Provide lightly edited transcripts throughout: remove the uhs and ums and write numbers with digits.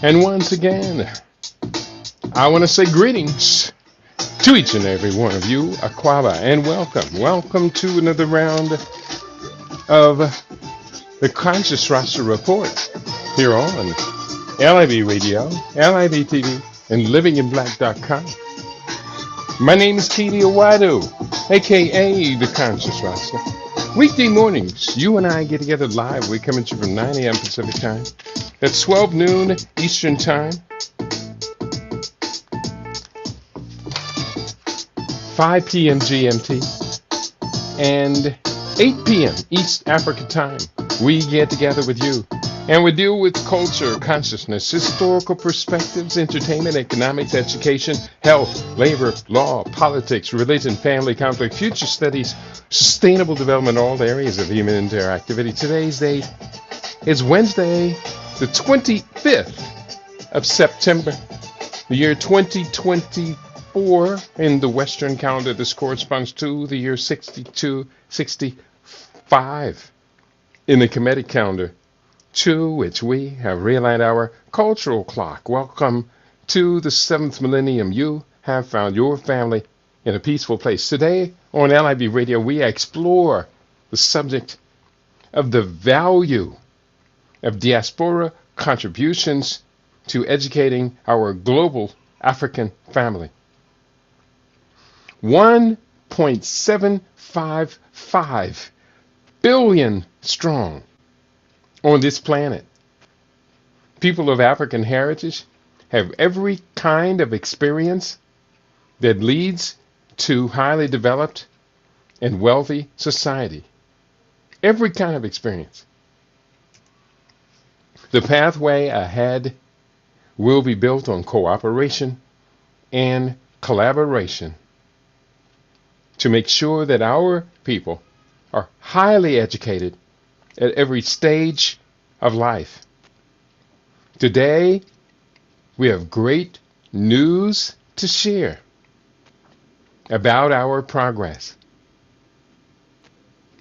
And once again, I want to say greetings to each and every one of you, Aquaba, and welcome. Welcome to another round of the Conscious Roster Report here on LIB Radio, LIB TV, and livinginblack.com. My name is Keely Owadu, aka the Conscious Roster. Weekday mornings, you and I get together live. We come at you from 9 a.m. Pacific time. That's 12 noon Eastern time. 5 p.m. GMT. And 8 p.m. East Africa time. We get together with you. And we deal with culture, consciousness, historical perspectives, entertainment, economics, education, health, labor, law, politics, religion, family, conflict, future studies, sustainable development, all areas of human interactivity. Today's date is Wednesday, the 25th of September, the year 2024 in the Western calendar. This corresponds to the year 6265 in the Kemetic calendar, to which we have realigned our cultural clock. Welcome to the 7th millennium. You have found your family in a peaceful place. Today on LIB Radio, we explore the subject of the value of diaspora contributions to educating our global African family. 1.755 billion strong on this planet. People of African heritage have every kind of experience that leads to highly developed and wealthy society. Every kind of experience. The pathway ahead will be built on cooperation and collaboration to make sure that our people are highly educated at every stage of life. Today, we have great news to share about our progress.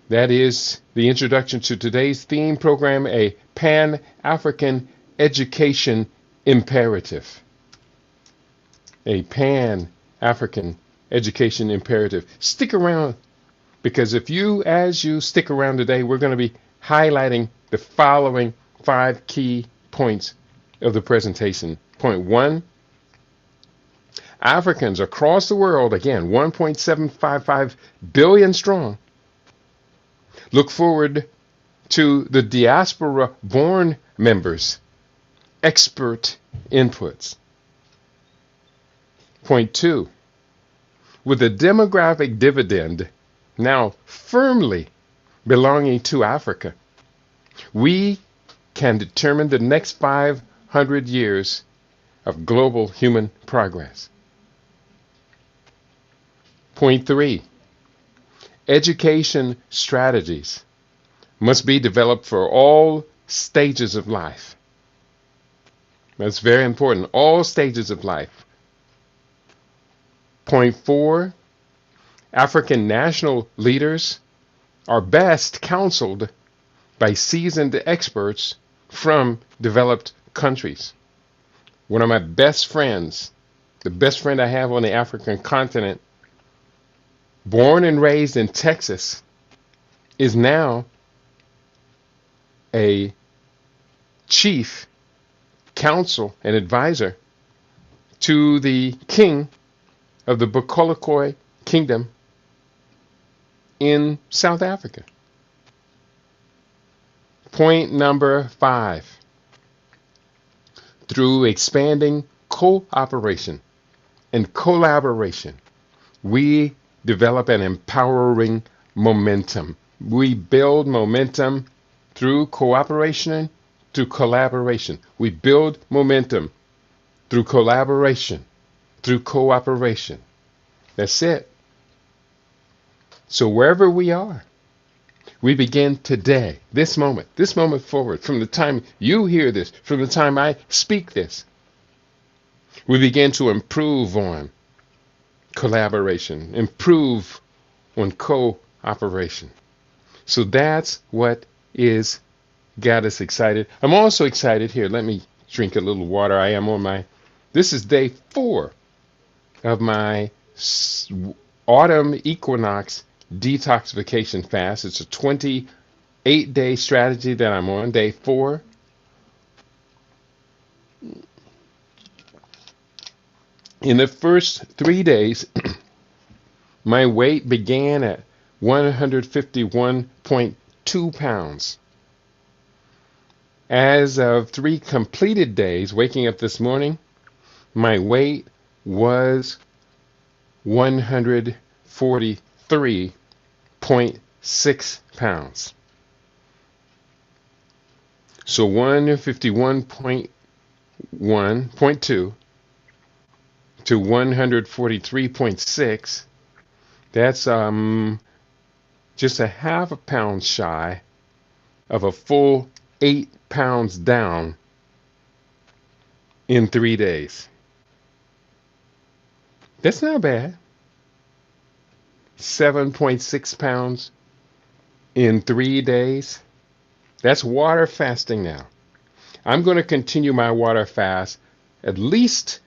That is the introduction to today's theme program, a Pan-African Education Imperative. A Pan-African Education Imperative. Stick around, because as you stick around today, we're going to be highlighting the following 5 key points of the presentation. Point 1, Africans across the world, again, 1.755 billion strong, look forward to the diaspora-born members' expert inputs. Point 2, with the demographic dividend now firmly belonging to Africa, we can determine the next 500 years of global human progress. Point 3, education strategies must be developed for all stages of life. That's very important, all stages of life. Point 4, African national leaders are best counseled by seasoned experts from developed countries. One of my best friends, the best friend I have on the African continent, born and raised in Texas, is now a chief counsel and advisor to the king of the Bukolokoi Kingdom in South Africa. Point number 5. Through expanding cooperation and collaboration, we develop an empowering momentum. We build momentum through cooperation, through collaboration. We build momentum through collaboration, through cooperation. That's it. So wherever we are, we begin today, this moment forward, from the time you hear this, from the time I speak this, we begin to improve on collaboration, improve on cooperation. So that's what is got us excited. I'm also excited here. Let me drink a little water. This is day 4 of my autumn equinox detoxification fast. It's a 28-day strategy that I'm on, day 4. In the first 3 days, my weight began at 151.2 pounds. As of 3 completed days, waking up this morning, my weight was 143.6 pounds. So 151.2 to 143.6, that's just a half a pound shy of a full 8 pounds down in 3 days. That's not bad. 7.6 pounds in 3 days. That's water fasting now. I'm going to continue my water fast at least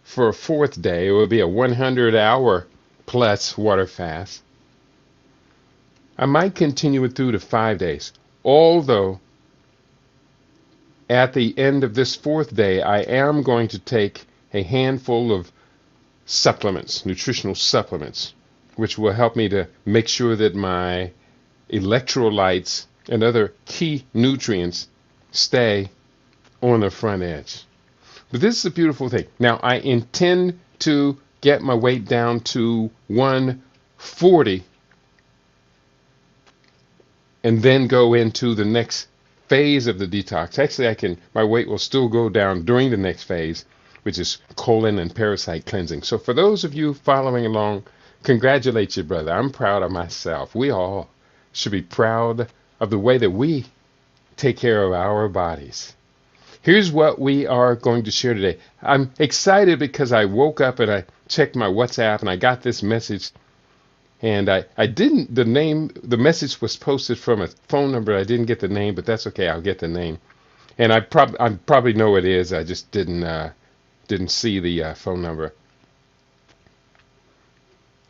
for a 4th day. It will be a 100-hour plus water fast. I might continue it through to 5 days. Although, at the end of this 4th day, I am going to take a handful of supplements, nutritional supplements, which will help me to make sure that my electrolytes and other key nutrients stay on the front edge. But this is a beautiful thing. Now, I intend to get my weight down to 140 and then go into the next phase of the detox. Actually, my weight will still go down during the next phase, which is colon and parasite cleansing. So for those of you following along, congratulate your brother. I'm proud of myself. We all should be proud of the way that we take care of our bodies. Here's what we are going to share today. I'm excited because I woke up and I checked my WhatsApp and I got this message. And the message was posted from a phone number. I didn't get the name, but that's okay. I'll get the name. And I probably know it is. I just didn't see the phone number.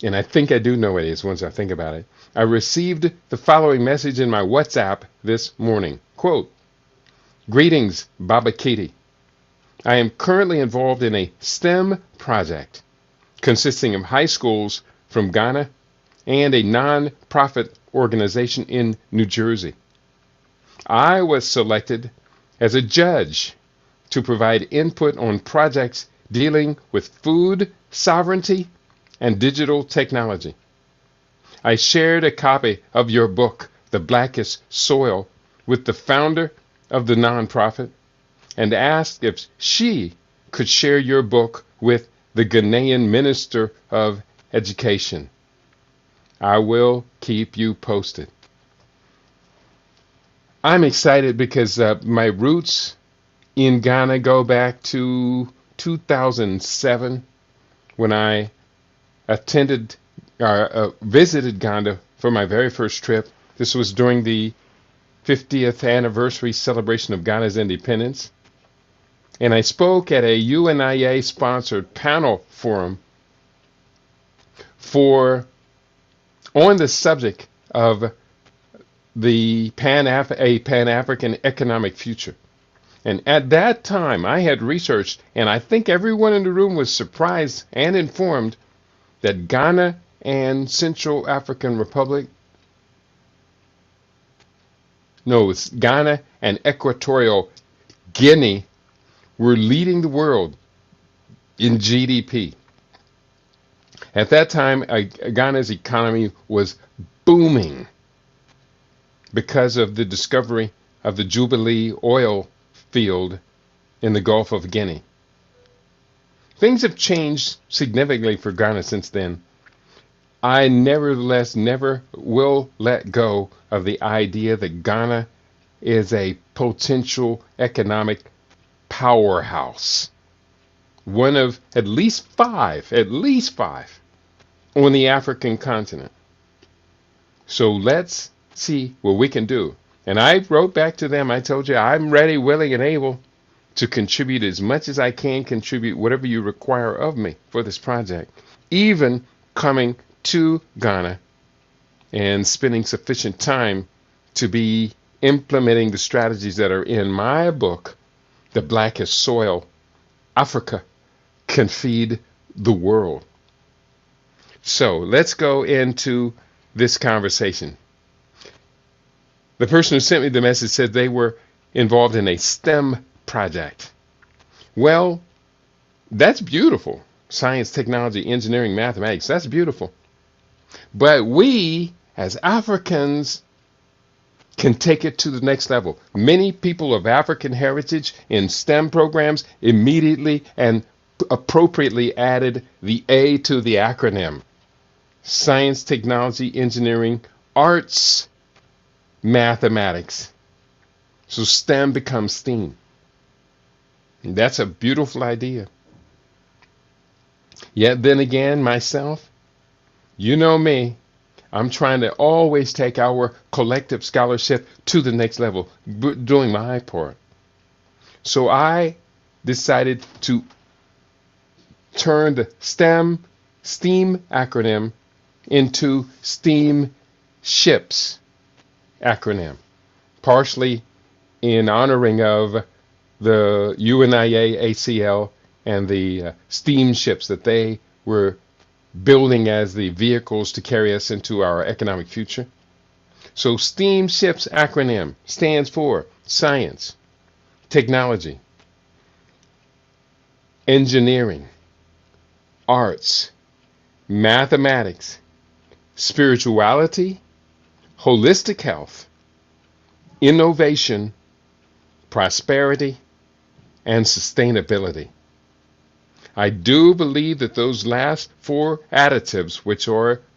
And I think I do know it is once I think about it. I received the following message in my WhatsApp this morning. Quote, "Greetings, Baba Katie. I am currently involved in a STEM project consisting of high schools from Ghana and a non-profit organization in New Jersey. I was selected as a judge to provide input on projects dealing with food sovereignty and digital technology. I shared a copy of your book, The Blackest Soil, with the founder of the nonprofit and asked if she could share your book with the Ghanaian Minister of Education. I will keep you posted." I'm excited because my roots in Ghana go back to 2007 when I visited Ghana for my very first trip. This was during the 50th anniversary celebration of Ghana's independence. And I spoke at a UNIA-sponsored panel forum on the subject of a Pan-African economic future. And at that time, I had researched, and I think everyone in the room was surprised and informed that Ghana and Central African Republic, no, it's Ghana and Equatorial Guinea were leading the world in GDP. At that time, Ghana's economy was booming because of the discovery of the Jubilee oil field in the Gulf of Guinea. Things have changed significantly for Ghana since then. I nevertheless never will let go of the idea that Ghana is a potential economic powerhouse. One of at least five on the African continent. So let's see what we can do. And I wrote back to them. I told you I'm ready, willing, and able to contribute as much as I can contribute, whatever you require of me for this project, even coming to Ghana and spending sufficient time to be implementing the strategies that are in my book, The Blackest Soil Africa Can Feed the World. So let's go into this conversation. The person who sent me the message said they were involved in a STEM project. Well, that's beautiful. Science, technology, engineering, mathematics, that's beautiful. But we, as Africans, can take it to the next level. Many people of African heritage in STEM programs immediately and appropriately added the A to the acronym. Science, technology, engineering, arts, mathematics. So STEM becomes STEAM. And that's a beautiful idea. Yet then again, myself, you know me, I'm trying to always take our collective scholarship to the next level, doing my part. So I decided to turn the STEM acronym into STEAM SHIPS acronym, partially in honoring of the UNIA ACL and the STEAM ships that they were building as the vehicles to carry us into our economic future. So STEAM SHIPS acronym stands for science, technology, engineering, arts, mathematics, spirituality, holistic health, innovation, prosperity, and sustainability. I do believe that those last four additives,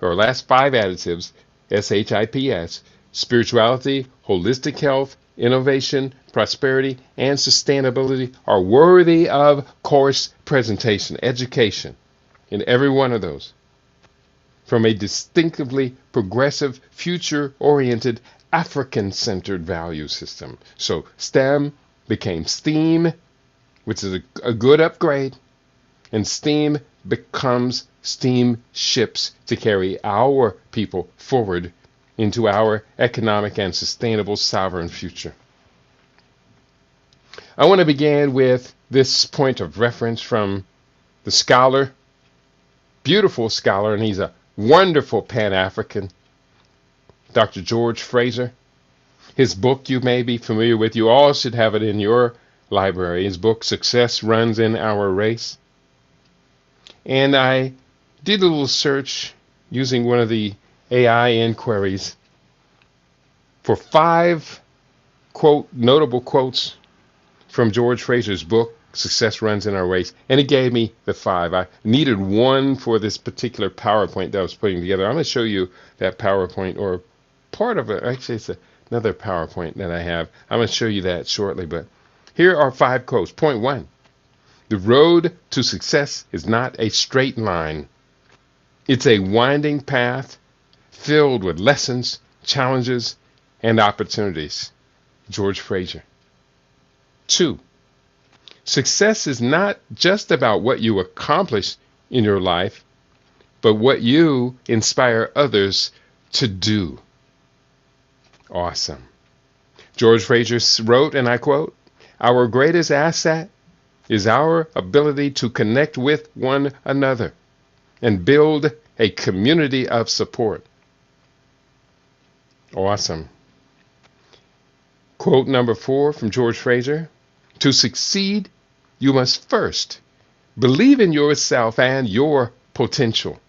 or last five additives, SHIPS, spirituality, holistic health, innovation, prosperity, and sustainability, are worthy of course presentation, education in every one of those. From a distinctively progressive, future-oriented, African-centered value system. So STEM became STEAM, which is a good upgrade. And STEAM becomes STEAM ships to carry our people forward into our economic and sustainable sovereign future. I want to begin with this point of reference from the scholar, beautiful scholar, and he's a wonderful Pan-African, Dr. George Fraser. His book you may be familiar with. You all should have it in your library. His book, Success Runs in Our Race. And I did a little search using one of the AI inquiries for 5 notable quotes from George Fraser's book, Success Runs in Our Race. And it gave me the 5. I needed one for this particular PowerPoint that I was putting together. I'm going to show you that PowerPoint, or part of it. Actually, it's another PowerPoint that I have. I'm going to show you that shortly. But here are 5 quotes. Point 1. The road to success is not a straight line. It's a winding path filled with lessons, challenges, and opportunities. George Fraser. 2. Success is not just about what you accomplish in your life, but what you inspire others to do. Awesome. George Fraser wrote, and I quote, "Our greatest asset is our ability to connect with one another and build a community of support." Awesome. Quote number 4 from George Fraser: "To succeed, you must first believe in yourself and your potential.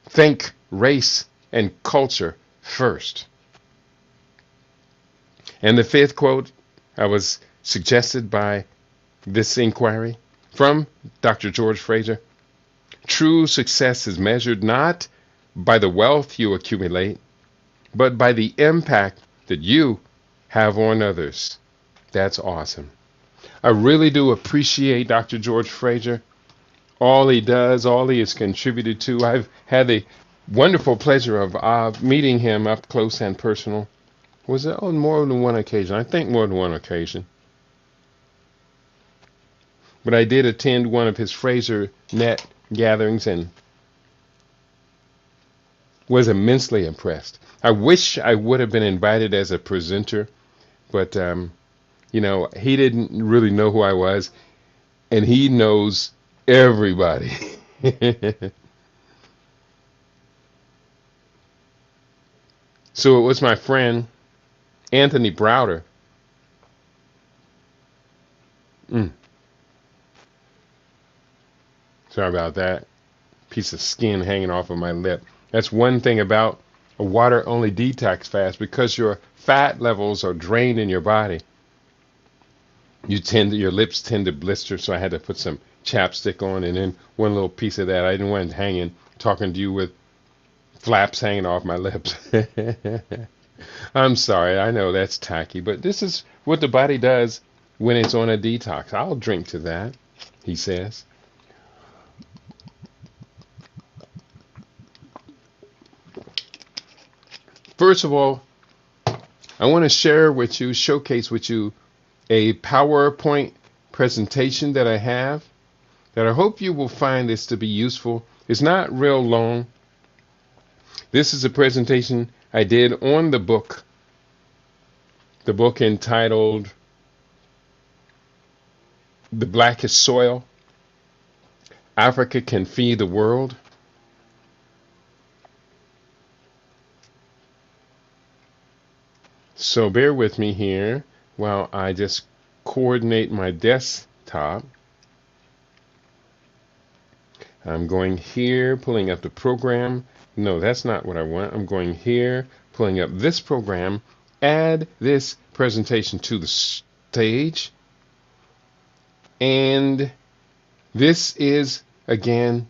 Think race and culture first." And the 5th quote I was suggested by this inquiry from Dr. George Fraser: "True success is measured not by the wealth you accumulate, but by the impact that you have on others." That's awesome. I really do appreciate Dr. George Fraser, all he does, all he has contributed to. I've had the wonderful pleasure of meeting him up close and personal. Was it on more than one occasion? I think more than one occasion. but I did attend one of his Fraser Net gatherings and was immensely impressed. I wish I would have been invited as a presenter, but he didn't really know who I was, and he knows everybody. So it was my friend Anthony Browder. Sorry about that. Piece of skin hanging off of my lip. That's one thing about a water-only detox fast. Because your fat levels are drained in your body, your lips tend to blister. So I had to put some chapstick on, and then one little piece of that. I didn't want it hanging, talking to you with flaps hanging off my lips. I'm sorry. I know that's tacky, but this is what the body does when it's on a detox. I'll drink to that, he says. First of all, I want to showcase with you a PowerPoint presentation that I have that I hope you will find this to be useful. It's not real long. This is a presentation I did on the book entitled The Blackest Soil, Africa Can Feed the World. So bear with me here while I just coordinate my desktop. I'm going here, pulling up the program. No, that's not what I want. I'm going here, pulling up this program, add this presentation to the stage. And this is, again,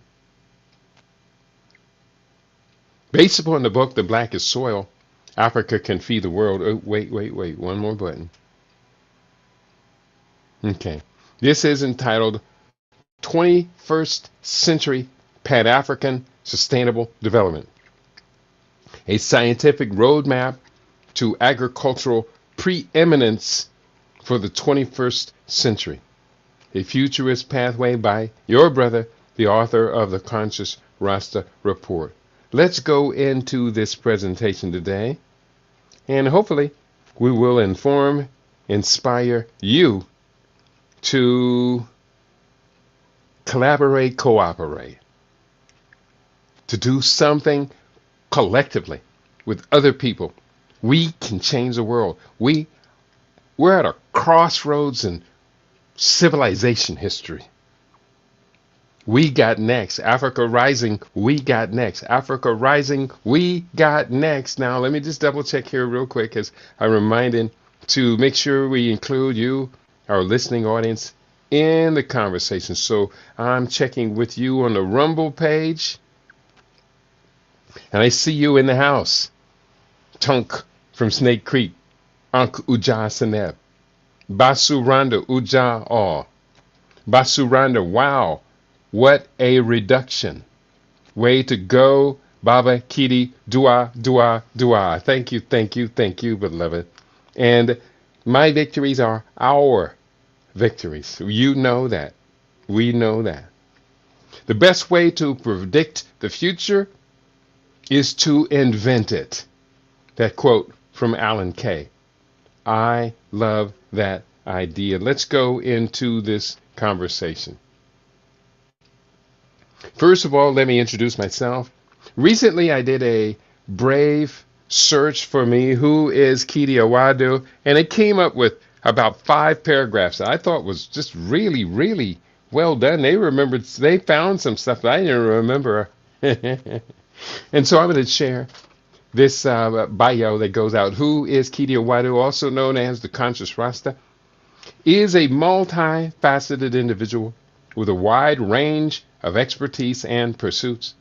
based upon the book, The Blackest Soil, Africa Can Feed the World. Oh, wait. One more button. Okay. This is entitled 21st Century Pan-African Sustainable Development, a scientific roadmap to agricultural preeminence for the 21st century, a futurist pathway by your brother, the author of the Conscious Rasta Report. Let's go into this presentation today, and hopefully we will inform, inspire you to collaborate, cooperate, to do something collectively with other people. We can change the world. We're at a crossroads in civilization history. We got next. Africa Rising, we got next. Africa Rising, we got next. Now, let me just double check here real quick as I'm reminding to make sure we include you, our listening audience, in the conversation. So I'm checking with you on the Rumble page. And I see you in the house. Tunk from Snake Creek. Ankh Uja Seneb. Basuranda Uja Aw. Basuranda, wow. What a reduction. Way to go, Baba Kidi, dua. Thank you, beloved. And my victories are our victories. You know that. We know that. The best way to predict the future is to invent it. That quote from Alan Kay. I love that idea. Let's go into this conversation. First of all, let me introduce myself. Recently, I did a brave search for me, who is Kidi Awadu, and it came up with about 5 paragraphs that I thought was just really, really well done. They found some stuff that I didn't remember. And so I'm going to share this bio that goes out. Who is Kidi Awadu, also known as the Conscious Rasta, is a multifaceted individual with a wide range of expertise and pursuits.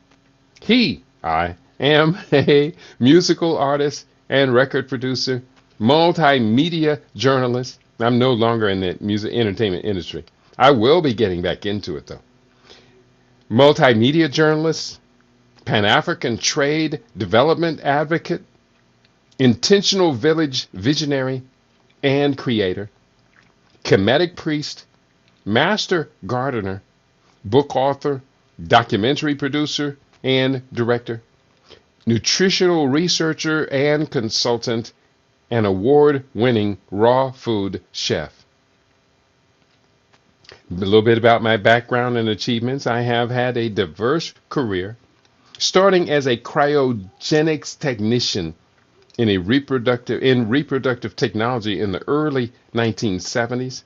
I am a musical artist and record producer, multimedia journalist. I'm no longer in the music entertainment industry. I will be getting back into it though. Multimedia journalist, Pan-African trade development advocate, intentional village visionary and creator, Kemetic priest, master gardener, book author, documentary producer and director, nutritional researcher and consultant, and award-winning raw food chef. A little bit about my background and achievements. I have had a diverse career, starting as a cryogenics technician in reproductive technology in the early 1970s.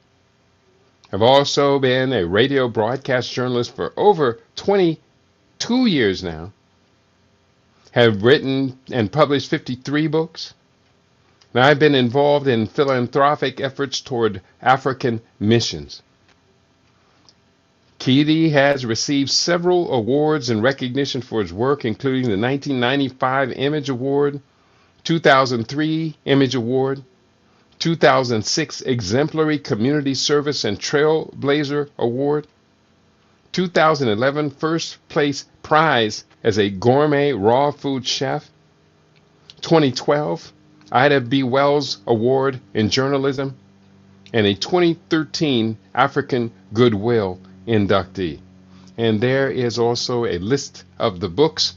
I've also been a radio broadcast journalist for over 22 years now. Have written and published 53 books. Now, I've been involved in philanthropic efforts toward African missions. Keedy has received several awards and recognition for his work, including the 1995 Image Award, 2003 Image Award, 2006 Exemplary Community Service and Trailblazer Award, 2011 First Place Prize as a Gourmet Raw Food Chef, 2012 Ida B. Wells Award in Journalism, and a 2013 African Goodwill inductee. And there is also a list of the books,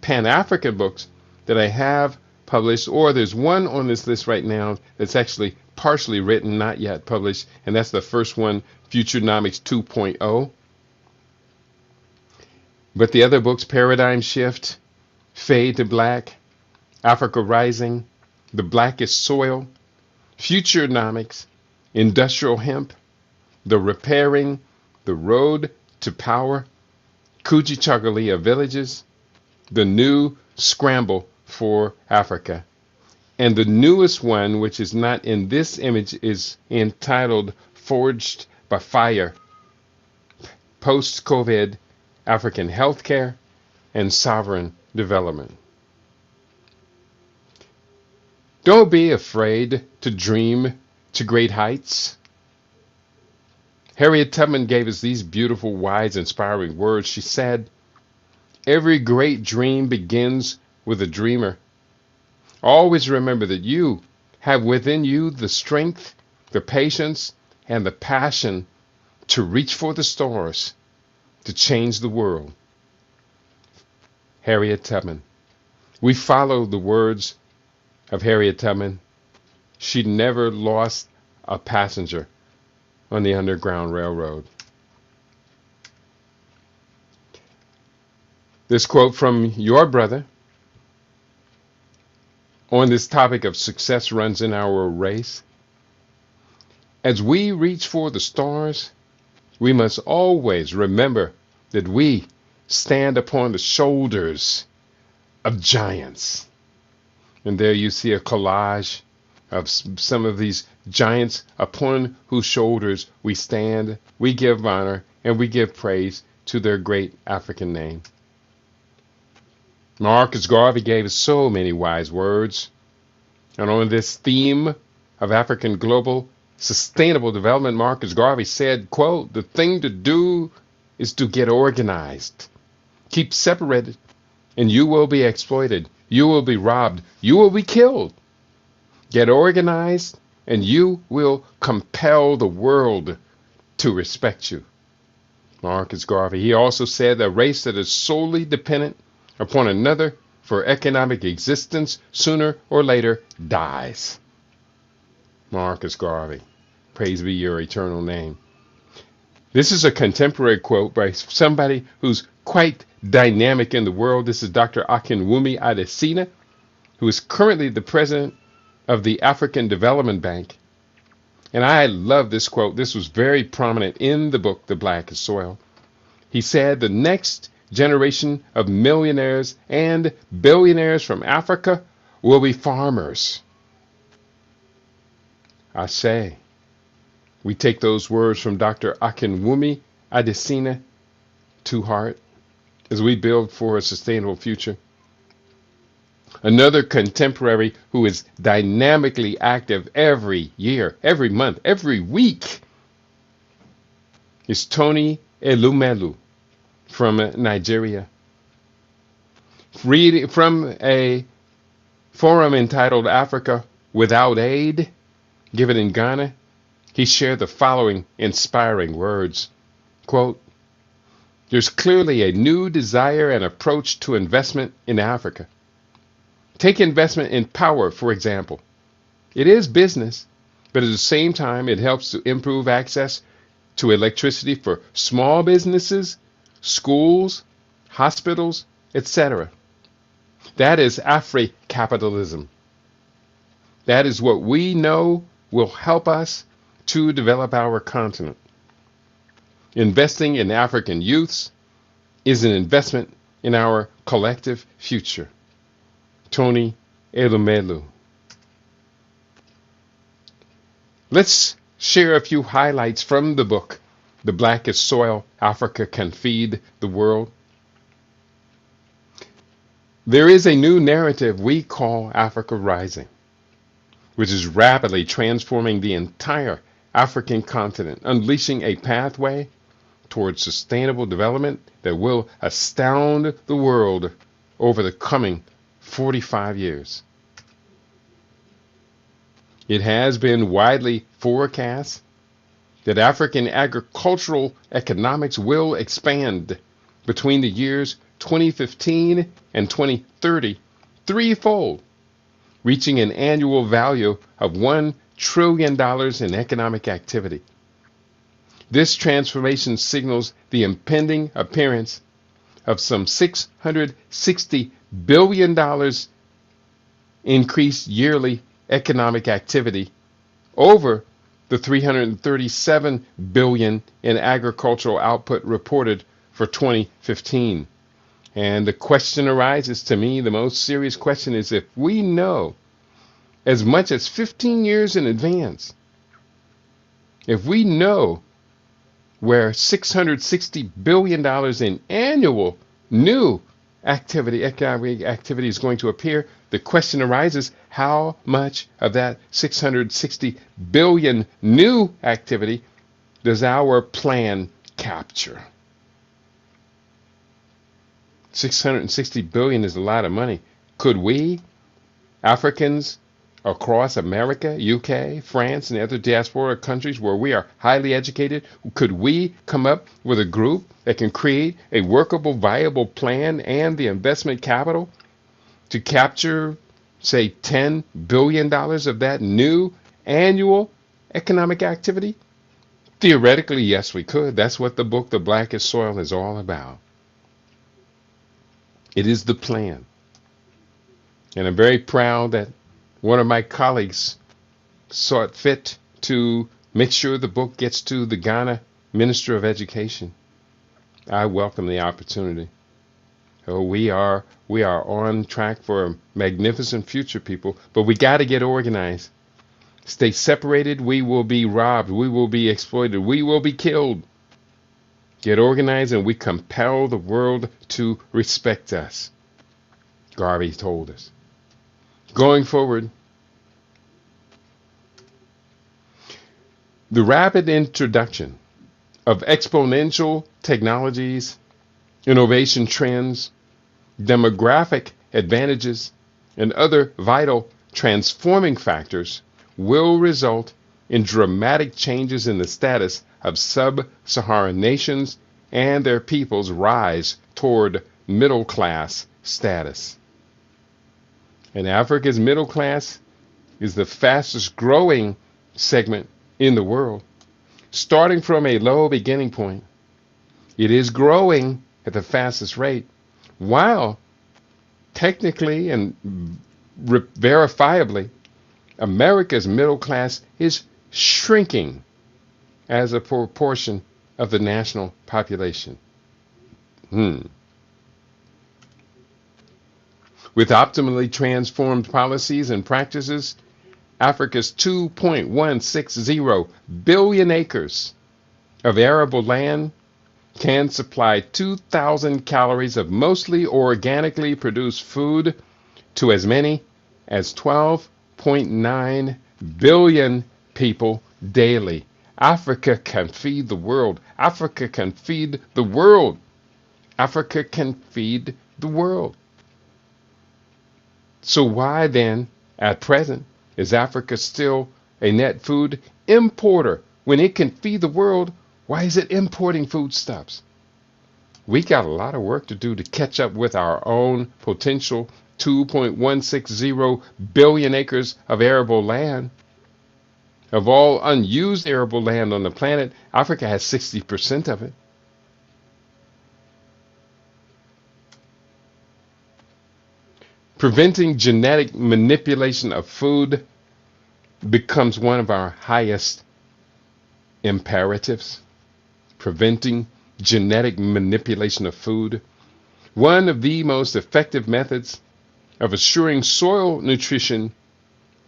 Pan-African books, that I have published, or there's one on this list right now that's actually partially written, not yet published, and that's the first one, Futurenomics 2.0. But the other books, Paradigm Shift, Fade to Black, Africa Rising, The Blackest Soil, Futurenomics, Industrial Hemp, The Repairing, The Road to Power, Kujichagulia Villages, The New Scramble for Africa. And the newest one, which is not in this image, is entitled Forged by Fire, Post-COVID African Healthcare and Sovereign Development. Don't be afraid to dream to great heights. Harriet Tubman gave us these beautiful, wise, inspiring words. She said, "Every great dream begins with a dreamer. Always remember that you have within you the strength, the patience, and the passion to reach for the stars, to change the world." Harriet Tubman. We follow the words of Harriet Tubman. She never lost a passenger on the Underground Railroad. This quote from your brother on this topic of success runs in our race. As we reach for the stars, we must always remember that we stand upon the shoulders of giants. And there you see a collage of some of these giants upon whose shoulders we stand. We give honor and we give praise to their great African name. Marcus Garvey gave us so many wise words. And on this theme of African global sustainable development, Marcus Garvey said, quote, "The thing to do is to get organized. Keep separated and you will be exploited. You will be robbed. You will be killed. Get organized and you will compel the world to respect you." Marcus Garvey. He also said, "A race that is solely dependent upon another for economic existence sooner or later dies." Marcus Garvey. Praise be your eternal name. This is a contemporary quote by somebody who's quite dynamic in the world. This is Dr. Akinwumi Adesina, who is currently the president of the African Development Bank. And I love this quote. This was very prominent in the book, The Blackest Soil. He said, "The next generation of millionaires and billionaires from Africa will be farmers." I say, we take those words from Dr. Akinwumi Adesina to heart as we build for a sustainable future. Another contemporary who is dynamically active every year, every month, every week is Tony Elumelu from Nigeria. Reading from a forum entitled Africa Without Aid, given in Ghana, He shared the following inspiring words, quote, "There's clearly a new desire and approach to investment in Africa. Take investment in power, for example. It is business, but at the same time, it helps to improve access to electricity for small businesses, schools, hospitals, etc. That is Afri-capitalism. That is what we know will help us to develop our continent. Investing in African youths is an investment in our collective future." Tony Elumelu. Let's share a few highlights from the book, The Blackest Soil, Africa Can Feed the World. There is a new narrative we call Africa Rising, which is rapidly transforming the entire African continent, unleashing a pathway towards sustainable development that will astound the world over the coming 45 years. It has been widely forecast that African agricultural economics will expand between the years 2015 and 2030 threefold, reaching an annual value of $1 trillion in economic activity. This transformation signals the impending appearance of some $660 billion increased yearly economic activity over the $337 billion in agricultural output reported for 2015. And the question arises, to me, the most serious question is, if we know as much as 15 years in advance, if we know where $660 billion in annual new economic activity is going to appear, the question arises, how much of that 660 billion new activity does our plan capture? 660 billion is a lot of money. Could we, Africans across America, UK, France, and other diaspora countries where we are highly educated, could we come up with a group that can create a workable, viable plan and the investment capital to capture, say, $10 billion of that new annual economic activity? Theoretically, yes, we could. That's what the book, The Blackest Soil, is all about. It is the plan. And I'm very proud that one of my colleagues saw it fit to make sure the book gets to the Ghana Minister of Education. I welcome the opportunity. Oh, we are on track for a magnificent future, people, but we got to get organized. Stay separated, we will be robbed, we will be exploited, we will be killed. Get organized and we compel the world to respect us, Garvey told us. Going forward, the rapid introduction of exponential technologies, innovation trends, demographic advantages, and other vital transforming factors will result in dramatic changes in the status of sub-Saharan nations and their people's rise toward middle-class status. And Africa's middle class is the fastest growing segment in the world. Starting from a low beginning point, it is growing at the fastest rate, while technically and verifiably, America's middle class is shrinking as a proportion of the national population. With optimally transformed policies and practices, Africa's 2.160 billion acres of arable land can supply 2,000 calories of mostly organically produced food to as many as 12.9 billion people daily. Africa can feed the world. Africa can feed the world. Africa can feed the world. So why then, at present, is Africa still a net food importer. When it can feed the world, why is it importing foodstuffs? We got a lot of work to do to catch up with our own potential 2.160 billion acres of arable land. Of all unused arable land on the planet, Africa has 60% of it. Preventing genetic manipulation of food becomes one of our highest imperatives. Preventing genetic manipulation of food. One of the most effective methods of assuring soil nutrition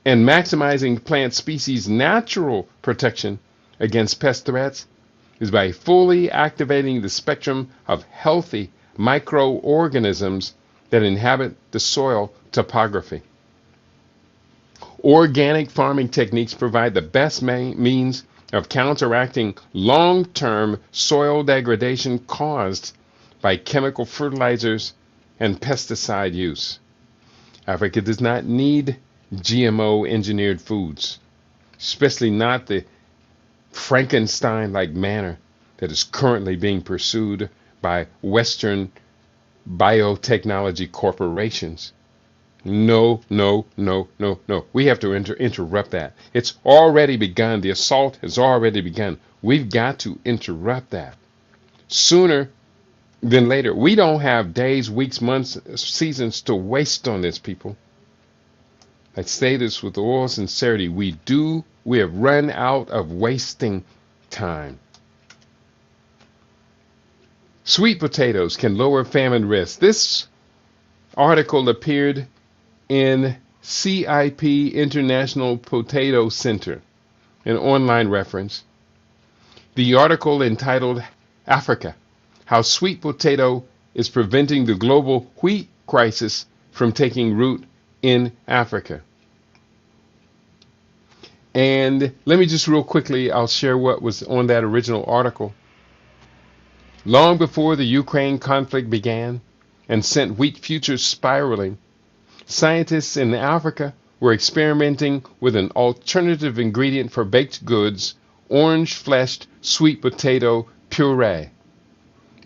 and maximizing plant species natural protection against pest threats is by fully activating the spectrum of healthy microorganisms that inhabit the soil topography. Organic farming techniques provide the best means of counteracting long-term soil degradation caused by chemical fertilizers and pesticide use. Africa does not need GMO engineered foods, especially not the Frankenstein-like manner that is currently being pursued by Western biotechnology corporations. No, no, no, no, no. We have to interrupt that. It's already begun. The assault has already begun. We've got to interrupt that sooner than later. We don't have days, weeks, months, seasons to waste on this, people. I say this with all sincerity. We have run out of wasting time. Sweet potatoes can lower famine risk. This article appeared in CIP International Potato Center, an online reference. The article entitled Africa, How Sweet Potato is Preventing the Global Wheat Crisis from Taking Root in Africa. And let me just real quickly, I'll share what was on that original article. Long before the Ukraine conflict began and sent wheat futures spiraling, scientists in Africa were experimenting with an alternative ingredient for baked goods, orange-fleshed sweet potato puree.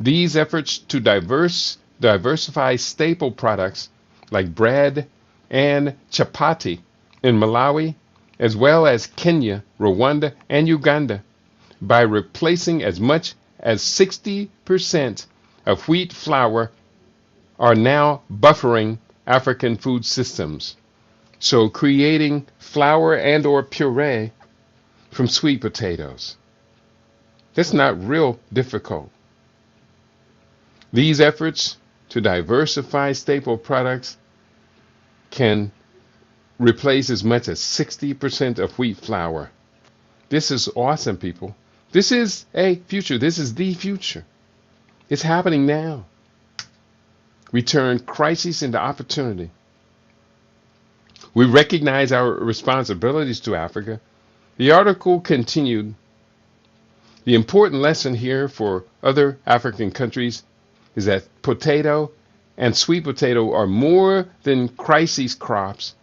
These efforts to diversify staple products like bread and chapati in Malawi, as well as Kenya, Rwanda, and Uganda, by replacing as much as 60% of wheat flour, are now buffering African food systems. So creating flour and or puree from sweet potatoes. That's not real difficult. These efforts to diversify staple products can replace as much as 60% of wheat flour. This is awesome, people. This is a future. This is the future. It's happening now. We turn crisis into opportunity. We recognize our responsibilities to Africa. The article continued. The important lesson here for other African countries is that potato and sweet potato are more than crisis crops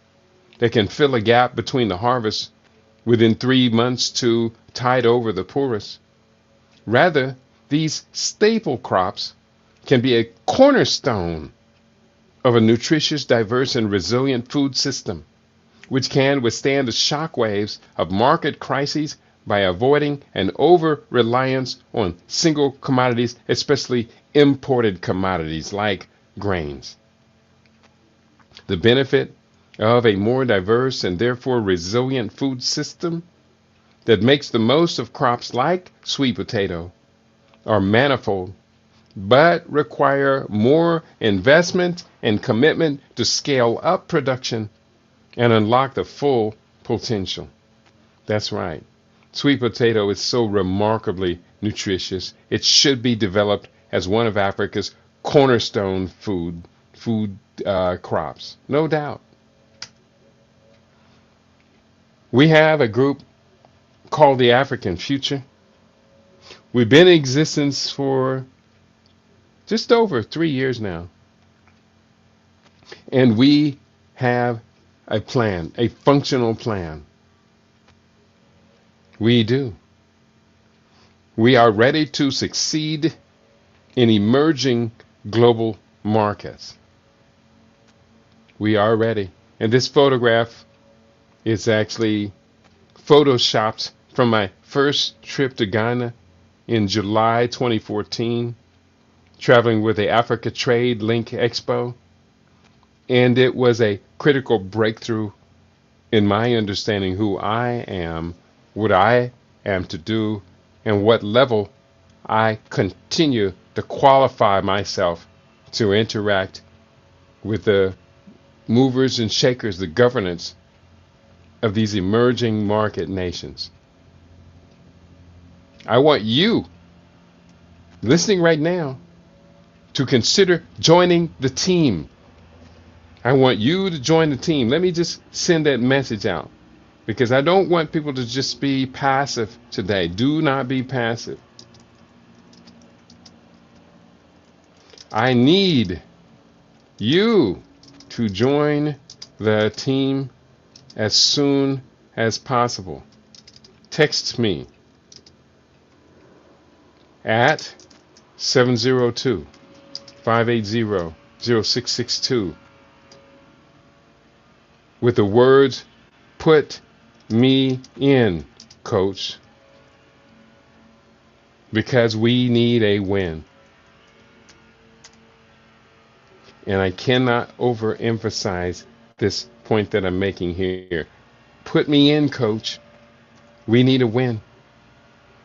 that can fill a gap between the harvest within 3 months to tide over the poorest. Rather, these staple crops can be a cornerstone of a nutritious, diverse, and resilient food system, which can withstand the shock waves of market crises by avoiding an over-reliance on single commodities, especially imported commodities like grains. The benefit of a more diverse and therefore resilient food system that makes the most of crops like sweet potato are manifold, but require more investment and commitment to scale up production and unlock the full potential. That's right. Sweet potato is so remarkably nutritious. It should be developed as one of Africa's cornerstone food crops, no doubt. We have a group called the African Future. We've been in existence for just over 3 years now. And we have a plan, a functional plan. We do. We are ready to succeed in emerging global markets. We are ready. And this photograph is actually photoshopped from my first trip to Ghana in July 2014, traveling with the Africa Trade Link Expo. And it was a critical breakthrough in my understanding who I am, what I am to do, and what level I continue to qualify myself to interact with the movers and shakers, the governance of these emerging market nations. I want you listening right now to consider joining the team. I want you to join the team. Let me just send that message out because I don't want people to just be passive today. Do not be passive. I need you to join the team as soon as possible. Text me at 702-580-0662 with the words, "Put me in, coach," because we need a win. And I cannot overemphasize this point that I'm making here. Put me in, coach. We need a win.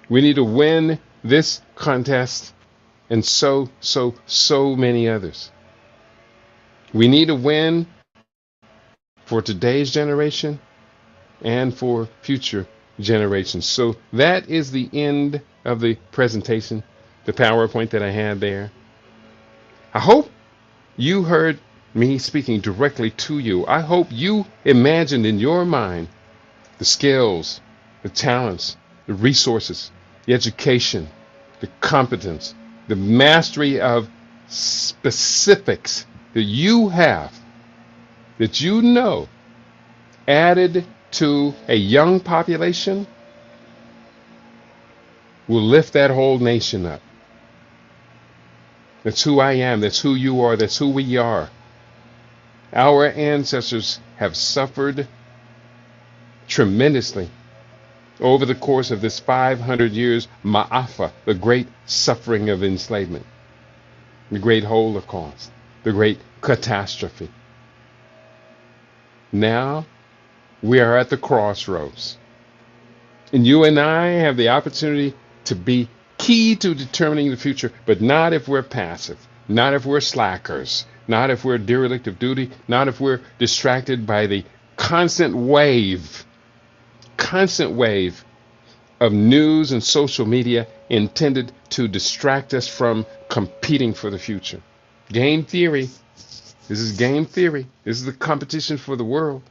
We need to win this contest and so many others. We need a win for today's generation and for future generations. So that is the end of the presentation, the PowerPoint that I had there. I hope you heard me speaking directly to you. I hope you imagined in your mind the skills, the talents, the resources, the education, the competence, the mastery of specifics that you have, that you know, added to a young population will lift that whole nation up. That's who I am. That's who you are. That's who we are. Our ancestors have suffered tremendously over the course of this 500 years, Ma'afa, the great suffering of enslavement, the great Holocaust, the great catastrophe. Now we are at the crossroads. And you and I have the opportunity to be key to determining the future, but not if we're passive, not if we're slackers, not if we're derelict of duty, not if we're distracted by the constant wave of news and social media intended to distract us from competing for the future. Game theory. This is game theory. This is the competition for the world.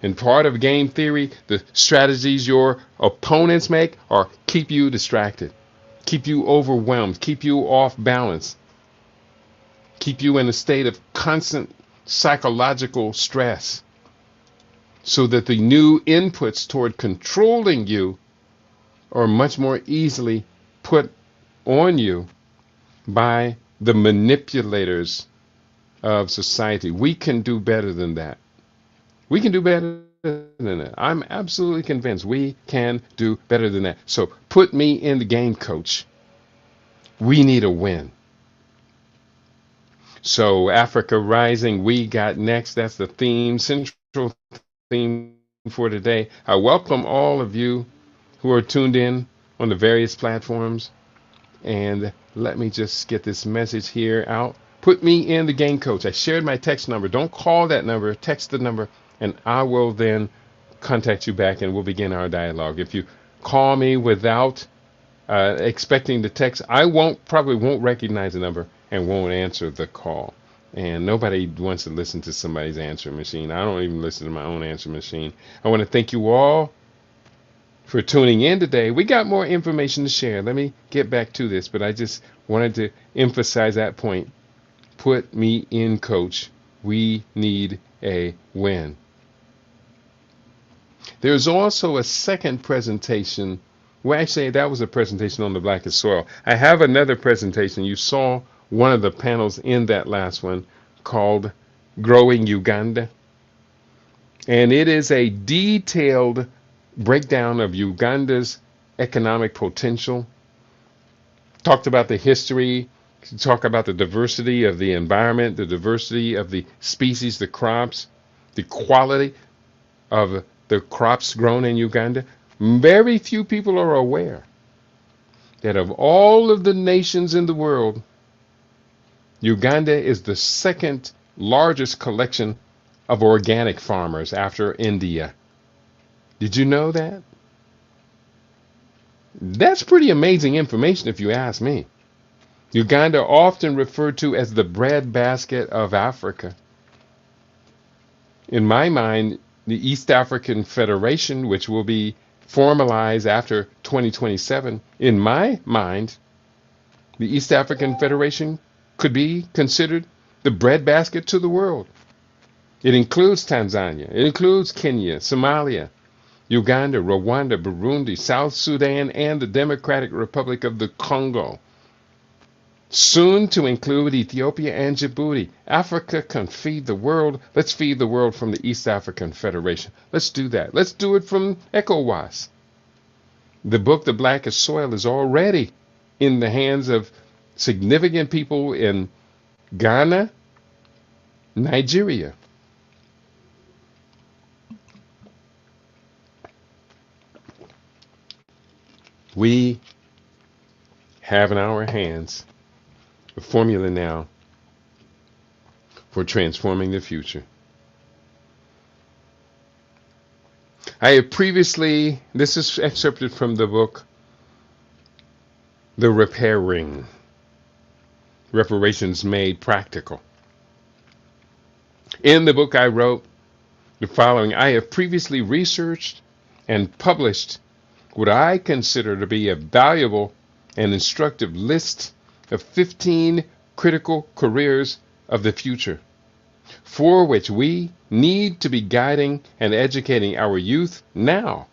And part of game theory, the strategies your opponents make are keep you distracted, keep you overwhelmed, keep you off balance, keep you in a state of constant psychological stress, so that the new inputs toward controlling you are much more easily put on you by the manipulators of society. We can do better than that. We can do better than that. I'm absolutely convinced we can do better than that. So put me in the game, coach. We need a win. So Africa Rising, we got next. That's the theme, central theme for today. I welcome all of you who are tuned in on the various platforms. And let me just get this message here out. Put me in the game, coach. I shared my text number. Don't call that number. Text the number, and I will then contact you back, and we'll begin our dialogue. If you call me without expecting the text, I probably won't recognize the number and won't answer the call. And nobody wants to listen to somebody's answering machine. I don't even listen to my own answering machine. I want to thank you all for tuning in today. We got more information to share. Let me get back to this, but I just wanted to emphasize that point. Put me in, coach. We need a win. There's also a second presentation. Well, actually, that was a presentation on the blackest soil. I have another presentation. You saw one of the panels in that last one called Growing Uganda. And it is a detailed breakdown of Uganda's economic potential. Talked about the history, talk about the diversity of the environment, the diversity of the species, the crops, the quality of the crops grown in Uganda. Very few people are aware that of all of the nations in the world, Uganda is the second largest collection of organic farmers after India. Did you know that? That's pretty amazing information if you ask me. Uganda often referred to as the breadbasket of Africa. In my mind, the East African Federation, which will be formalized after 2027, in my mind, the East African Federation could be considered the breadbasket to the world. It includes Tanzania, it includes Kenya, Somalia, Uganda, Rwanda, Burundi, South Sudan, and the Democratic Republic of the Congo. Soon to include Ethiopia and Djibouti. Africa can feed the world. Let's feed the world from the East African Federation. Let's do that. Let's do it from ECOWAS. The book, The Blackest Soil, is already in the hands of significant people in Ghana, Nigeria. We have in our hands a formula now for transforming the future. I have previously, this is excerpted from the book, The Repairing, Reparations Made Practical. In the book I wrote the following: I have previously researched and published what I consider to be a valuable and instructive list of 15 critical careers of the future, for which we need to be guiding and educating our youth now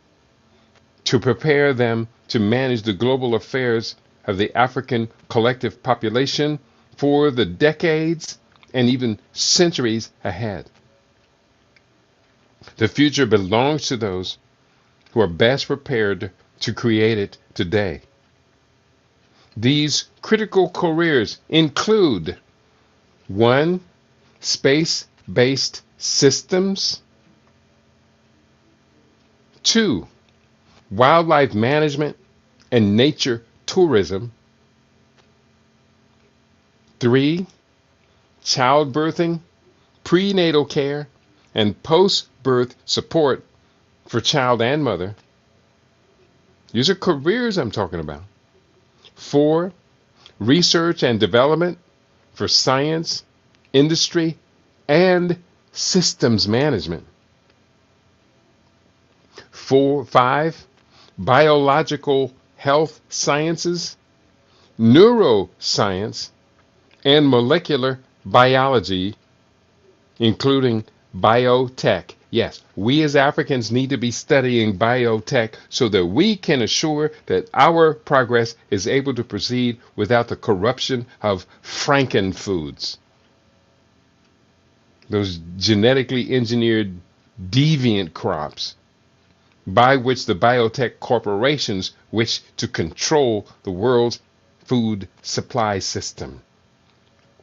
to prepare them to manage the global affairs of the African collective population for the decades and even centuries ahead. The future belongs to those who are best prepared to create it today. These critical careers include 1. Space-based systems. 2. Wildlife management and nature tourism. 3. Childbirthing, prenatal care, and post-birth support for child and mother. These are careers I'm talking about. 4. Research and development for science, industry, and systems management. 5. Biological health sciences, neuroscience, and molecular biology, including biotech. Yes, we as Africans need to be studying biotech so that we can assure that our progress is able to proceed without the corruption of frankenfoods, those genetically engineered deviant crops by which the biotech corporations wish to control the world's food supply system.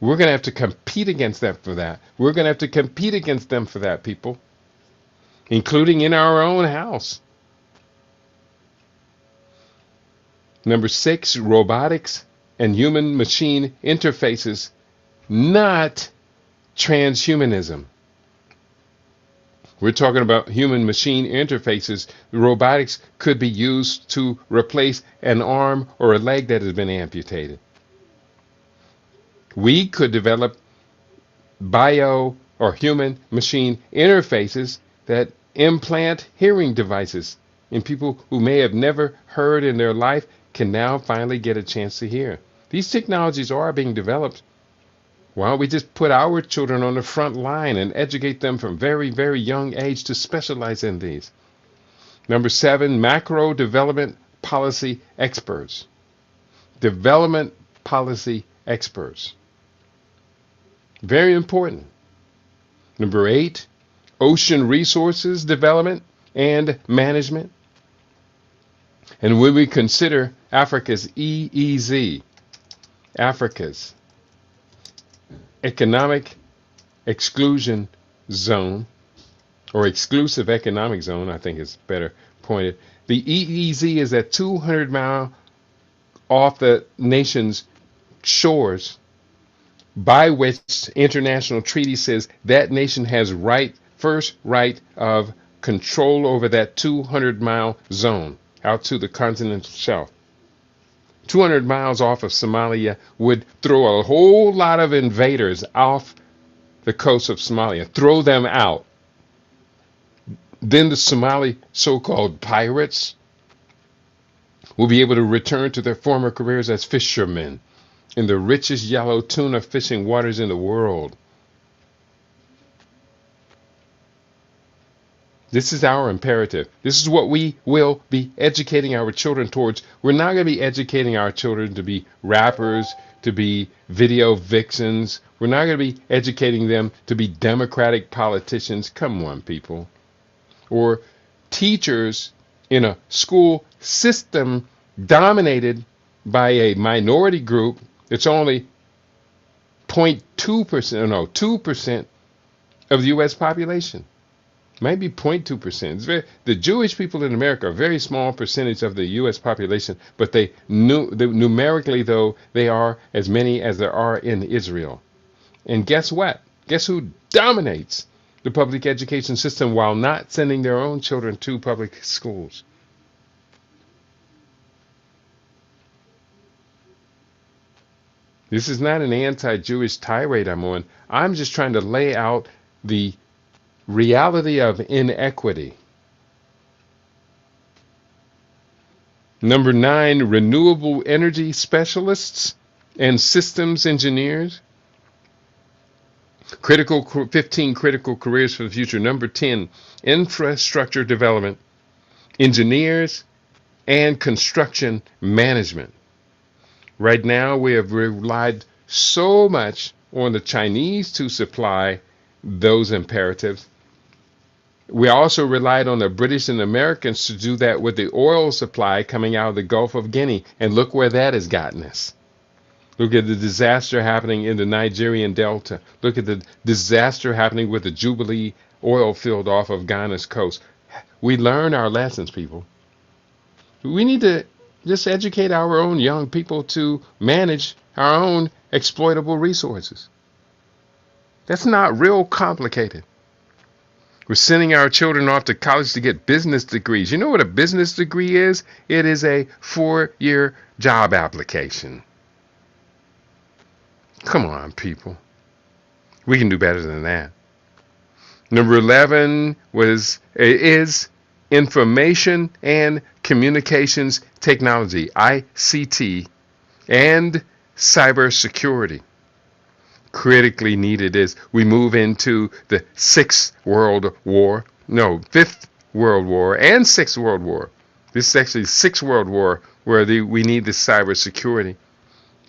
We're going to have to compete against them for that. We're going to have to compete against them for that, people, including in our own house. 6, robotics and human-machine interfaces, not transhumanism. We're talking about human-machine interfaces. Robotics could be used to replace an arm or a leg that has been amputated. We could develop bio or human-machine interfaces that implant hearing devices in people who may have never heard in their life can now finally get a chance to hear. These technologies are being developed. Why don't we just put our children on the front line and educate them from very, very young age to specialize in these? Number 7, macro development policy experts. Development policy experts. Very important. Number 8, ocean resources development and management. And when we consider Africa's EEZ, Africa's economic exclusion zone, or exclusive economic zone, I think is better pointed. The EEZ is at 200 miles off the nation's shores, by which international treaty says that nation has first right of control over that 200-mile zone out to the continental shelf. 200 miles off of Somalia would throw a whole lot of invaders off the coast of Somalia, throw them out. Then the Somali so-called pirates will be able to return to their former careers as fishermen in the richest yellow tuna fishing waters in the world. This is our imperative. This is what we will be educating our children towards. We're not going to be educating our children to be rappers, to be video vixens. We're not going to be educating them to be Democratic politicians. Come on, people. Or teachers in a school system dominated by a minority group. It's only 0.2%, 2% of the U.S. population. Maybe 0.2%. The Jewish people in America are a very small percentage of the U.S. population, but numerically, though, they are as many as there are in Israel. And guess what? Guess who dominates the public education system while not sending their own children to public schools? This is not an anti-Jewish tirade I'm on. I'm just trying to lay out the reality of inequity. Number 9, renewable energy specialists and systems engineers. 15 critical careers for the future. Number 10, infrastructure development, engineers, and construction management. Right now, we have relied so much on the Chinese to supply those imperatives. We also relied on the British and Americans to do that with the oil supply coming out of the Gulf of Guinea. And look where that has gotten us. Look at the disaster happening in the Nigerian Delta. Look at the disaster happening with the Jubilee oil field off of Ghana's coast. We learn our lessons, people. We need to just educate our own young people to manage our own exploitable resources. That's not real complicated. We're sending our children off to college to get business degrees. You know what a business degree is? It is a 4-year job application. Come on, people. We can do better than that. Number 11 is information and communications technology, ICT, and cybersecurity. Critically needed as we move into the 5th World War and 6th World War. This is actually 6th World War where we need the cybersecurity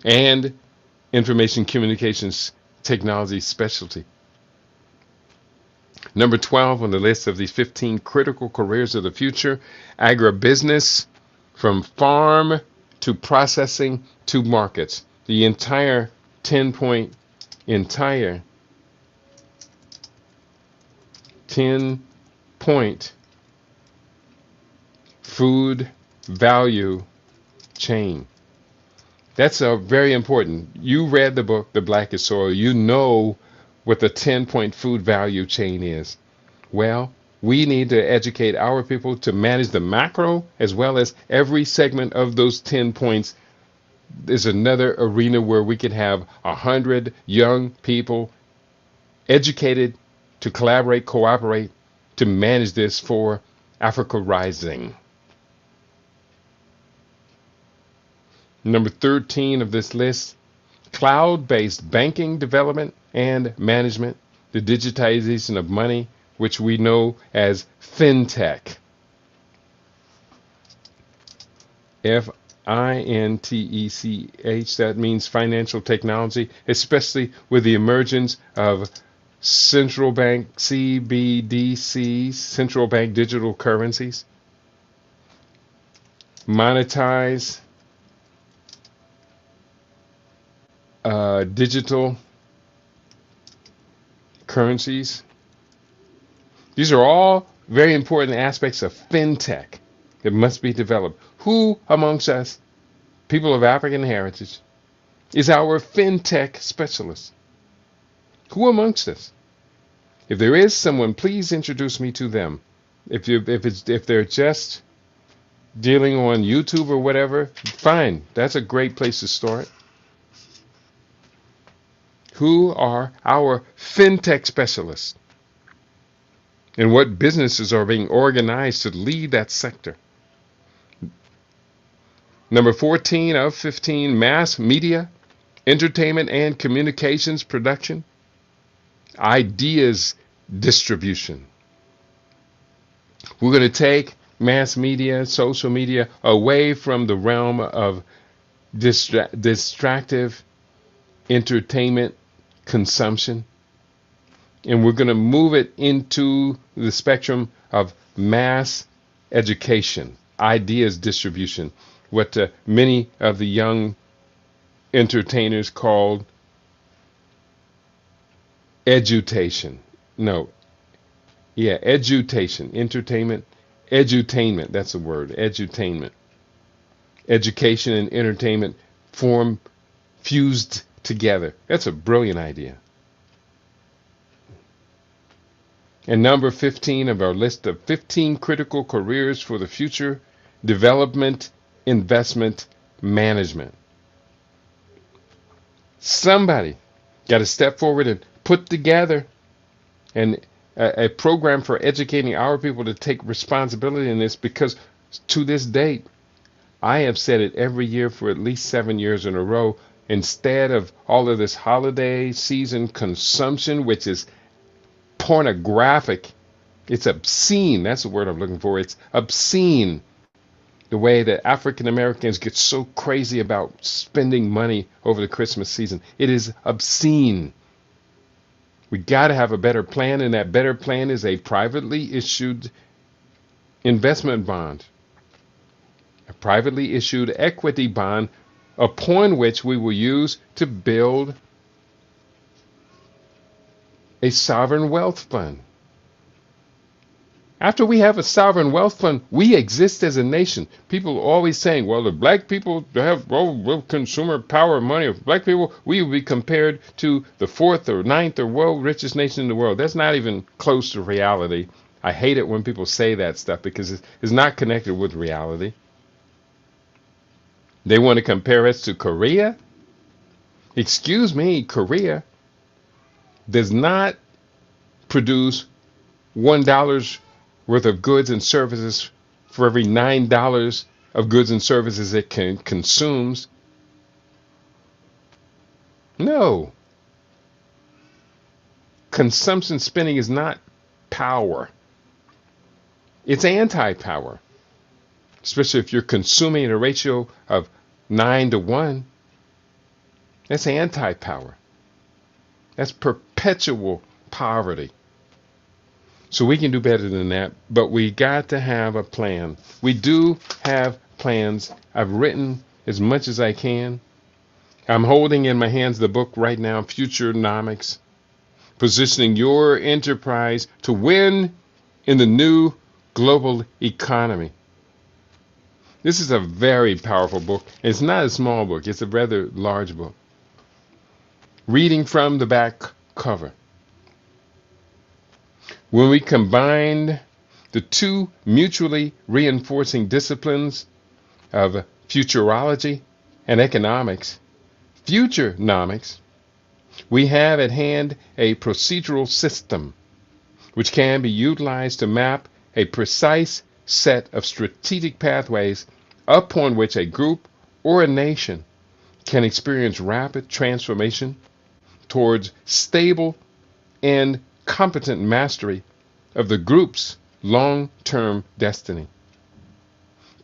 and information communications technology specialty. Number 12 on the list of these 15 critical careers of the future, agribusiness, from farm to processing to markets. The entire 10-point food value chain. That's very important. You read the book, The Blackest Soil. You know what the 10-point food value chain is. Well, we need to educate our people to manage the macro as well as every segment of those 10 points. There's another arena where we could have 100 young people educated to collaborate, cooperate, to manage this for Africa Rising. Number 13 of this list, cloud-based banking development and management, the digitization of money, which we know as fintech. FINTECH. That means financial technology, especially with the emergence of central bank CBDCs, central bank digital currencies, monetize digital currencies. These are all very important aspects of fintech that must be developed. Who amongst us, people of African heritage, is our fintech specialist? Who amongst us? If there is someone, please introduce me to them. If they're just dealing on YouTube or whatever, fine. That's a great place to start. Who are our fintech specialists? And what businesses are being organized to lead that sector? Number 14 of 15, mass media, entertainment and communications production, ideas distribution. We're going to take mass media, social media away from the realm of distractive entertainment consumption, and we're going to move it into the spectrum of mass education, ideas distribution, what many of the young entertainers called education. No, yeah, education, entertainment, edutainment, that's the word, edutainment. Education and entertainment form fused together. That's a brilliant idea. And number 15 of our list of 15 critical careers for the future, development, investment, management. Somebody got to step forward and put together a program for educating our people to take responsibility in this, because to this date, I have said it every year for at least 7 years in a row, instead of all of this holiday season consumption, which is pornographic, it's obscene. That's the word I'm looking for. It's obscene. The way that African Americans get so crazy about spending money over the Christmas season. It is obscene. We got to have a better plan, and that better plan is a privately issued investment bond, a privately issued equity bond, upon which we will use to build a sovereign wealth fund. After we have a sovereign wealth fund, we exist as a nation. People are always saying, well, the black people have consumer power money. If black people, we will be compared to the 4th or 9th or world richest nation in the world. That's not even close to reality. I hate it when people say that stuff, because it's not connected with reality. They want to compare us to Korea. Excuse me, Korea does not produce $1 worth of goods and services for every $9 of goods and services it consumes. No. Consumption spending is not power. It's anti-power. Especially if you're consuming at a ratio of 9-to-1. That's anti-power. That's perpetual poverty. So we can do better than that, but we got to have a plan. We do have plans. I've written as much as I can. I'm holding in my hands the book right now, Futurenomics, positioning your enterprise to win in the new global economy. This is a very powerful book. It's not a small book. It's a rather large book. Reading from the back cover. When we combine the two mutually reinforcing disciplines of futurology and economics, Futurenomics, we have at hand a procedural system which can be utilized to map a precise set of strategic pathways upon which a group or a nation can experience rapid transformation towards stable and competent mastery of the group's long-term destiny.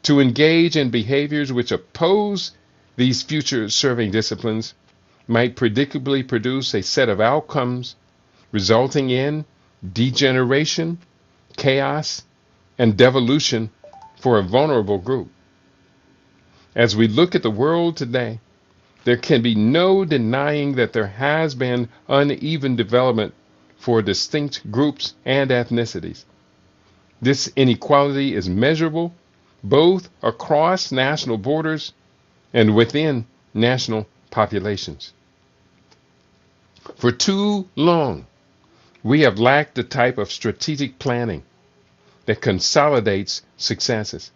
To engage in behaviors which oppose these future serving disciplines might predictably produce a set of outcomes resulting in degeneration, chaos, and devolution for a vulnerable group. As we look at the world today, there can be no denying that there has been uneven development for distinct groups and ethnicities. This inequality is measurable both across national borders and within national populations. For too long, we have lacked the type of strategic planning that consolidates successes.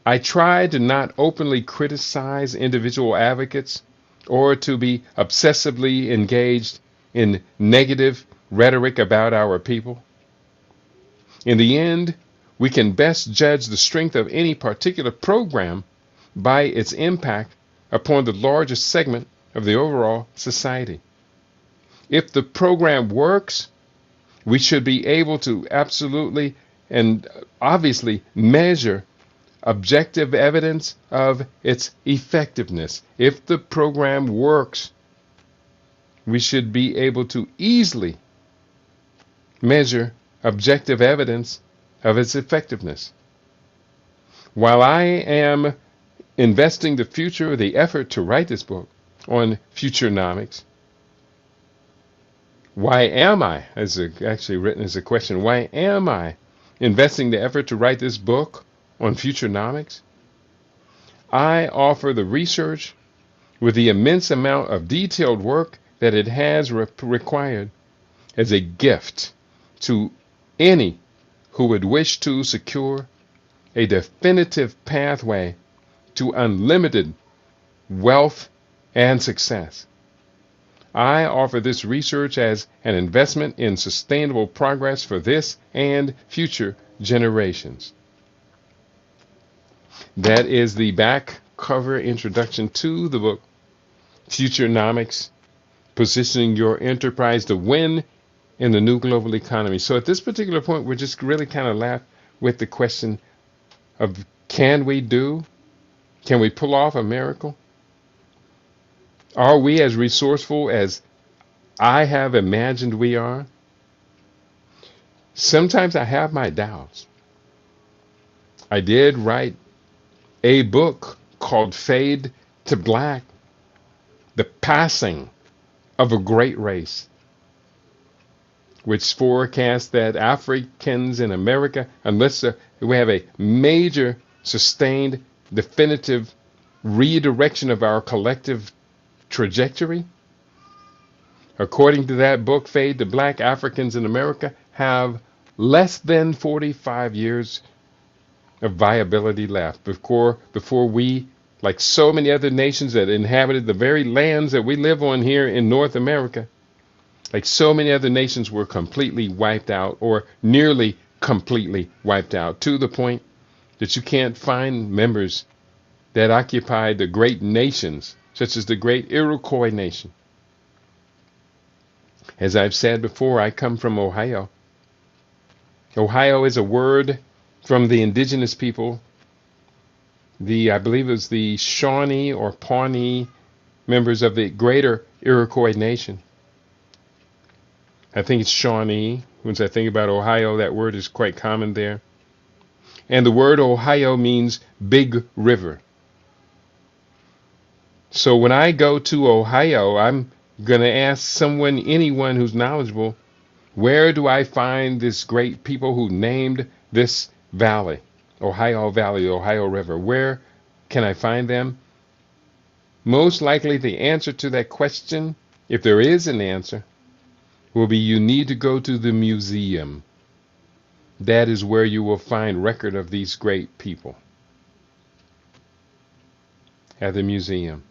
I try to not openly criticize individual advocates or to be obsessively engaged in negative rhetoric about our people. In the end, we can best judge the strength of any particular program by its impact upon the largest segment of the overall society. If the program works, we should be able to absolutely and obviously measure objective evidence of its effectiveness. If the program works, we should be able to easily measure objective evidence of its effectiveness. While I am investing the future, the effort to write this book on Futurenomics, why am I, actually written as a question, why am I investing the effort to write this book on Futurenomics? I offer the research with the immense amount of detailed work that it has required as a gift to any who would wish to secure a definitive pathway to unlimited wealth and success. I offer this research as an investment in sustainable progress for this and future generations. That is the back cover introduction to the book, Futurenomics, Positioning Your Enterprise to Win in the New Global Economy. So at this particular point, we're just really kind of left with the question of, can we pull off a miracle? Are we as resourceful as I have imagined we are? Sometimes I have my doubts. I did write a book called Fade to Black, The Passing of a Great Race, which forecasts that Africans in America, unless we have a major, sustained, definitive redirection of our collective trajectory, according to that book, Fade to Black, Africans in America have less than 45 years of viability left before we, like so many other nations that inhabited the very lands that we live on here in North America, like so many other nations, were completely wiped out or nearly completely wiped out, to the point that you can't find members that occupied the great nations, such as the great Iroquois nation. As I've said before, I come from Ohio. Ohio is a word from the indigenous people, I believe it was the Shawnee or Pawnee members of the greater Iroquois nation. I think it's Shawnee. Once I think about Ohio, that word is quite common there. And the word Ohio means big river. So when I go to Ohio, I'm going to ask anyone who's knowledgeable, where do I find this great people who named this valley, Ohio Valley, Ohio River? Where can I find them? Most likely the answer to that question, if there is an answer, will be you need to go to the museum. That is where you will find record of these great people, at the museum.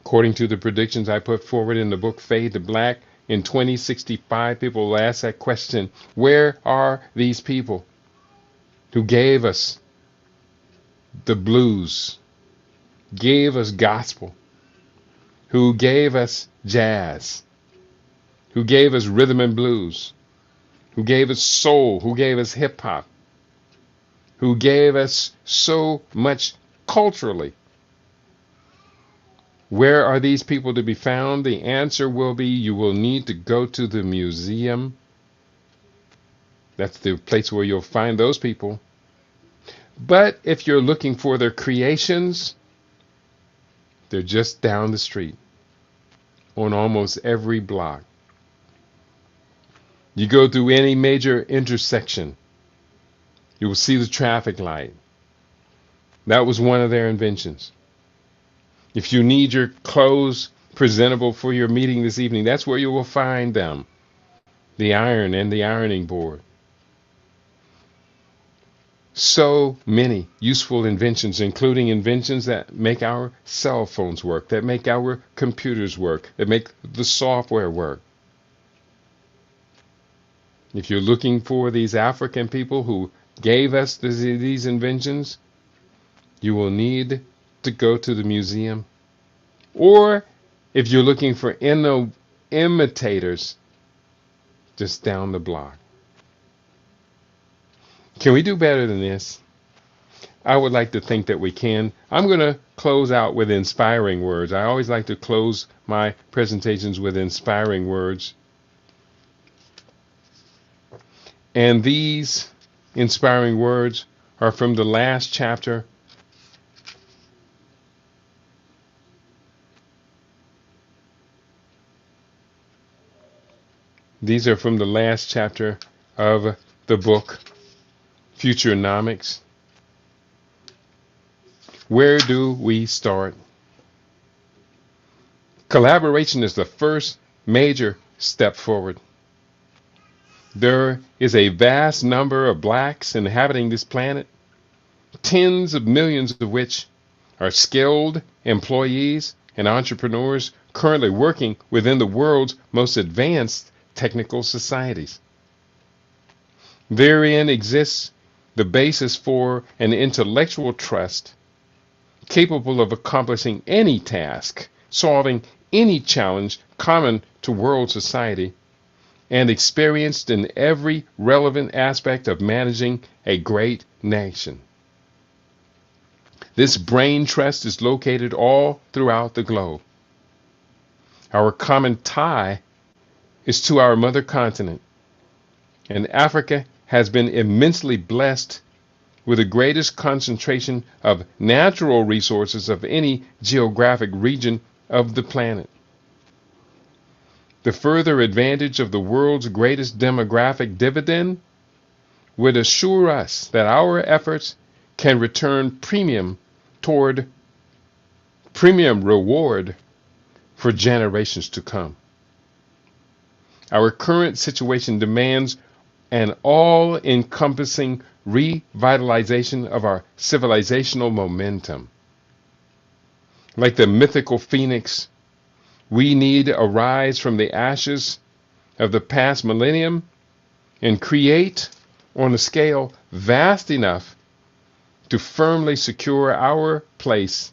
According to the predictions I put forward in the book Fade to Black, in 2065, people will ask that question, where are these people who gave us the blues, gave us gospel, who gave us jazz, who gave us rhythm and blues, who gave us soul, who gave us hip hop, who gave us so much culturally. Where are these people to be found? The answer will be you will need to go to the museum. That's the place where you'll find those people. But if you're looking for their creations, they're just down the street on almost every block. You go through any major intersection, you will see the traffic light. That was one of their inventions. If you need your clothes presentable for your meeting this evening, that's where you will find them. The iron and the ironing board. So many useful inventions, including inventions that make our cell phones work, that make our computers work, that make the software work. If you're looking for these African people who gave us these inventions, you will need to go to the museum. Or if you're looking for imitators, just down the block. Can we do better than this? I would like to think that we can. I'm going to close out with inspiring words. I always like to close my presentations with inspiring words. And these inspiring words are from the last chapter These are from the last chapter of the book, Futurenomics. Where do we start? Collaboration is the first major step forward. There is a vast number of blacks inhabiting this planet, tens of millions of which are skilled employees and entrepreneurs currently working within the world's most advanced technical societies. Therein exists the basis for an intellectual trust capable of accomplishing any task, solving any challenge common to world society, and experienced in every relevant aspect of managing a great nation. This brain trust is located all throughout the globe. Our common tie is to our mother continent, and Africa has been immensely blessed with the greatest concentration of natural resources of any geographic region of the planet. The further advantage of the world's greatest demographic dividend would assure us that our efforts can return premium reward for generations to come. Our current situation demands an all-encompassing revitalization of our civilizational momentum. Like the mythical phoenix, we need to arise from the ashes of the past millennium and create on a scale vast enough to firmly secure our place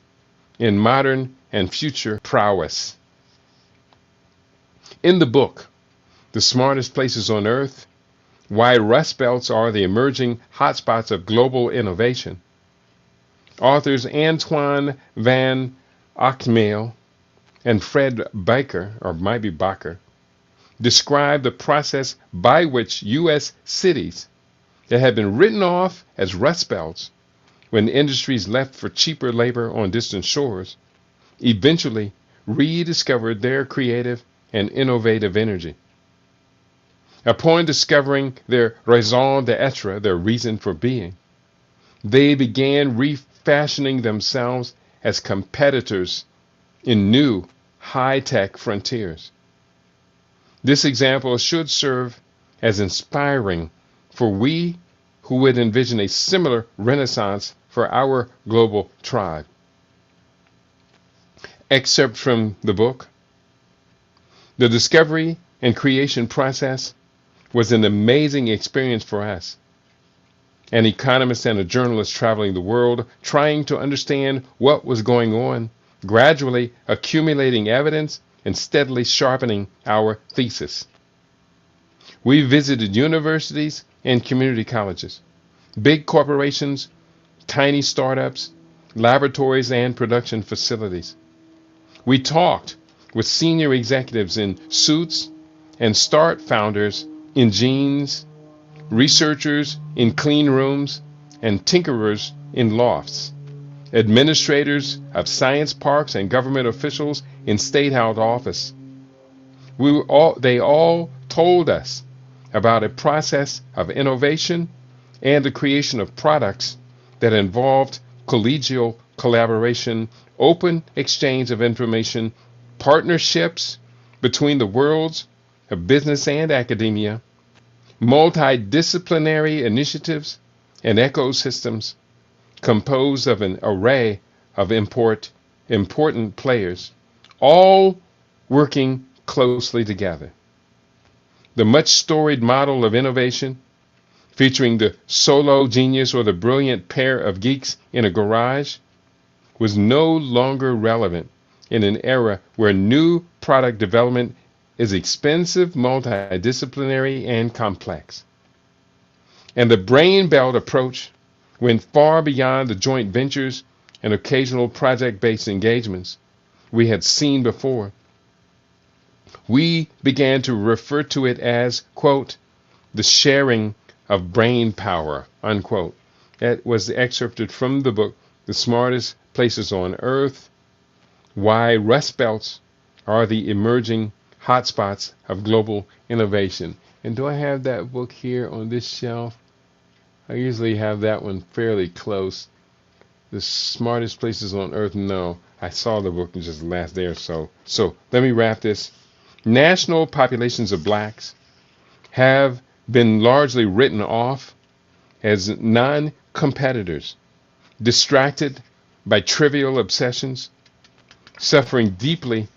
in modern and future prowess. In the book, The Smartest Places on Earth, Why Rust Belts Are the Emerging Hotspots of Global Innovation, authors Antoine van Achmeel and Fred Baker, or might be Bakker, describe the process by which U.S. cities that had been written off as rust belts when industries left for cheaper labor on distant shores eventually rediscovered their creative and innovative energy. Upon discovering their raison d'etre, their reason for being, they began refashioning themselves as competitors in new high-tech frontiers. This example should serve as inspiring for we who would envision a similar renaissance for our global tribe. Excerpt from the book. The discovery and creation process was an amazing experience for us, an economist and a journalist traveling the world, trying to understand what was going on, gradually accumulating evidence and steadily sharpening our thesis. We visited universities and community colleges, big corporations, tiny startups, laboratories, and production facilities. We talked with senior executives in suits and start founders in jeans, researchers in clean rooms, and tinkerers in lofts, administrators of science parks and government officials in state house office. They all told us about a process of innovation and the creation of products that involved collegial collaboration, open exchange of information, partnerships between the worlds of business and academia, multidisciplinary initiatives, and ecosystems composed of an array of important players, all working closely together. The much storied model of innovation, featuring the solo genius or the brilliant pair of geeks in a garage, was no longer relevant in an era where new product development is expensive, multidisciplinary, and complex. And the brain belt approach went far beyond the joint ventures and occasional project-based engagements we had seen before. We began to refer to it as, quote, the sharing of brain power, unquote. That was excerpted from the book, The Smartest Places on Earth, Why Rust Belts Are the Emerging Hotspots of Global Innovation. And do I have that book here on this shelf? I usually have that one fairly close. The Smartest Places on Earth, no. I saw the book just the last day or so. So let me wrap this. National populations of blacks have been largely written off as non-competitors, distracted by trivial obsessions, suffering deeply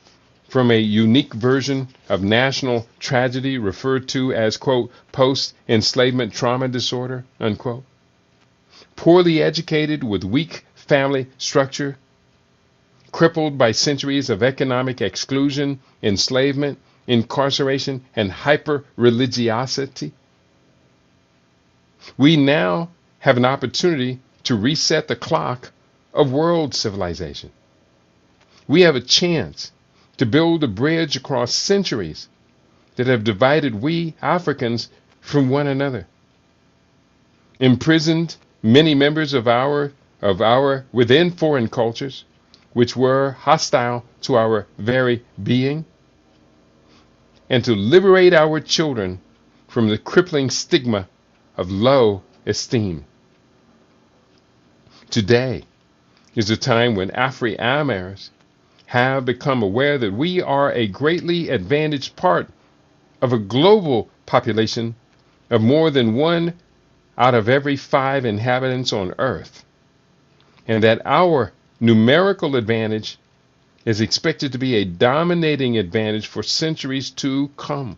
from a unique version of national tragedy referred to as, quote, post-enslavement trauma disorder, unquote. Poorly educated with weak family structure, crippled by centuries of economic exclusion, enslavement, incarceration, and hyper-religiosity. We now have an opportunity to reset the clock of world civilization. We have a chance to build a bridge across centuries that have divided we Africans from one another, imprisoned many members of our within foreign cultures, which were hostile to our very being, and to liberate our children from the crippling stigma of low esteem. Today is a time when Afri-Americans have become aware that we are a greatly advantaged part of a global population of more than 1 out of every 5 inhabitants on Earth, and that our numerical advantage is expected to be a dominating advantage for centuries to come.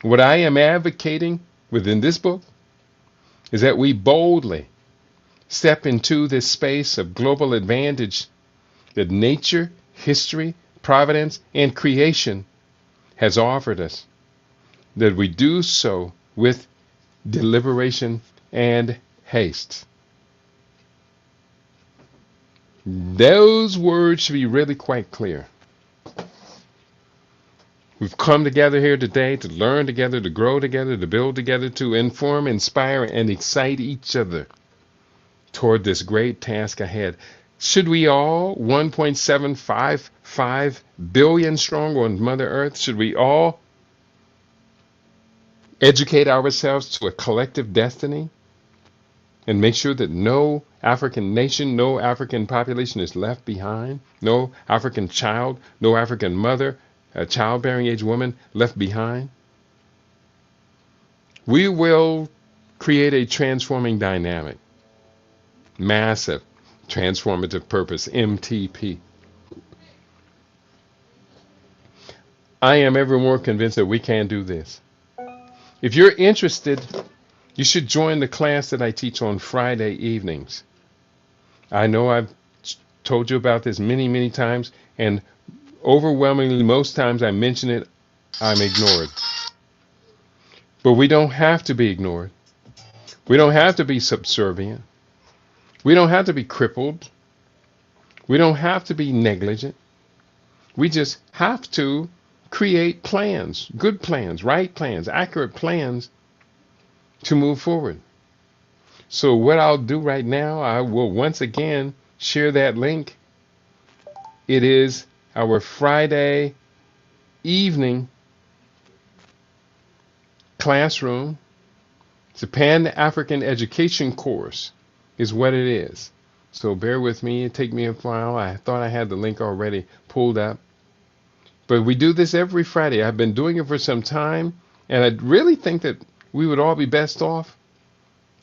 What I am advocating within this book is that we boldly step into this space of global advantage that nature, history, providence, and creation has offered us, that we do so with deliberation and haste. Those words should be really quite clear. We've come together here today to learn together, to grow together, to build together, to inform, inspire, and excite each other toward this great task ahead. Should we all, 1.755 billion strong on Mother Earth, should we all educate ourselves to a collective destiny and make sure that no African nation, no African population is left behind, no African child, no African mother, a childbearing age woman left behind? We will create a transforming dynamic, massive transformative purpose, MTP. I am ever more convinced that we can do this. If you're interested, you should join the class that I teach on Friday evenings. I know I've told you about this many, many times, and overwhelmingly most times I mention it, I'm ignored. But we don't have to be ignored. We don't have to be subservient. We don't have to be crippled. We don't have to be negligent. We just have to create plans, good plans, right plans, accurate plans to move forward. So what I'll do right now, I will once again share that link. It is our Friday evening classroom. It's a Pan-African education course is what it is. So bear with me. It take me a while. I thought I had the link already pulled up. But we do this every Friday. I've been doing it for some time, and I really think that we would all be best off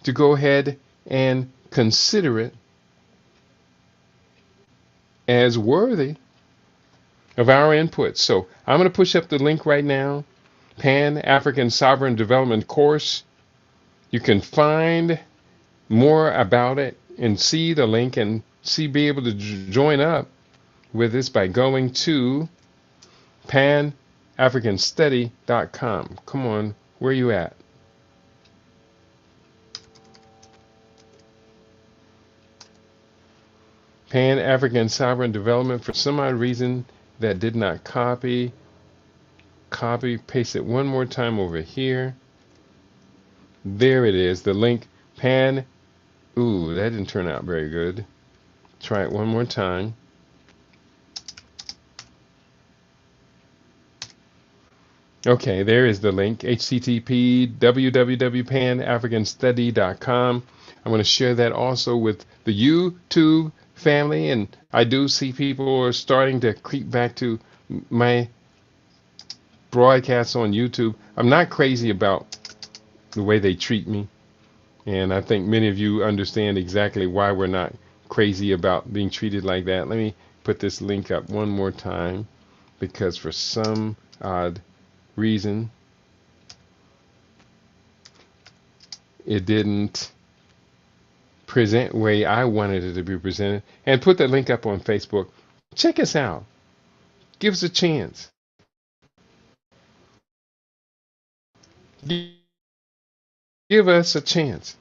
to go ahead and consider it as worthy of our input. So I'm going to push up the link right now. Pan-African Sovereign Development Course. You can find more about it and see the link and be able to join up with this by going to panafricanstudy.com. Come on, where are you at? Pan-African Sovereign Development. For some odd reason that did not copy, paste it one more time over here. There it is, the link. Ooh, that didn't turn out very good. Try it one more time. Okay, there is the link, http www.panafricanstudy.com. I'm going to share that also with the YouTube family, and I do see people are starting to creep back to my broadcasts on YouTube. I'm not crazy about the way they treat me, and I think many of you understand exactly why we're not crazy about being treated like that. Let me put this link up one more time, because for some odd reason it didn't present the way I wanted it to be presented. And put the link up on Facebook. Check us out. Give us a chance. Give us a chance.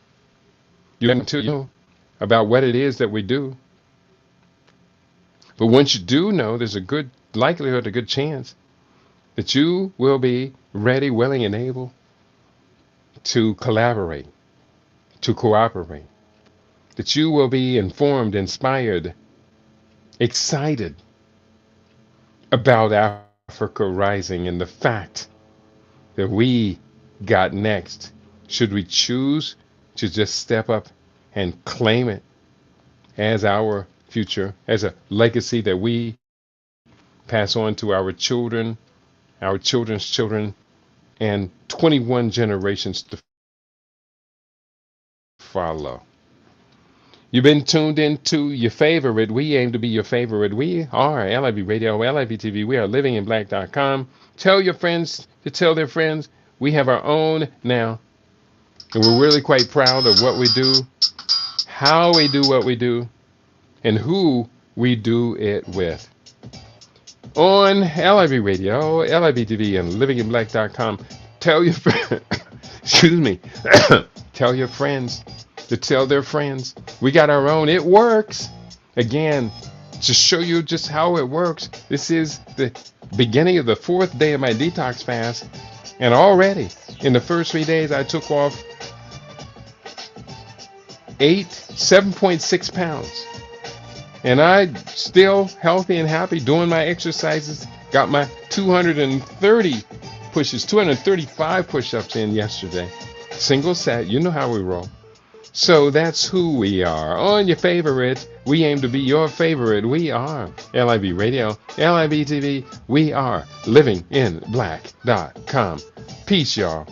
You have to know about what it is that we do. But once you do know, there's a good likelihood, a good chance that you will be ready, willing, and able to collaborate, to cooperate. That you will be informed, inspired, excited about Africa rising and the fact that we got next. Should we choose to just step up and claim it as our future, as a legacy that we pass on to our children, our children's children, and 21 generations to follow. You've been tuned into your favorite. We aim to be your favorite. We are LIB Radio, LIB TV. We are livinginblack.com. Tell your friends to tell their friends. We have our own now. And we're really quite proud of what we do, how we do what we do, and who we do it with. On LIB Radio, LIB TV, and livinginblack.com. Tell your friends, excuse me, tell your friends to tell their friends. We got our own. It works. Again, to show you just how it works, this is the beginning of the 4th day of my detox fast. And already, in the first 3 days, I took off 7.6 pounds. And I still healthy and happy, doing my exercises. Got my 235 push-ups in yesterday. Single set, you know how we roll. So that's who we are. On your favorite, we aim to be your favorite. We are LIB Radio, LIB TV. We are livinginblack.com. Peace, y'all.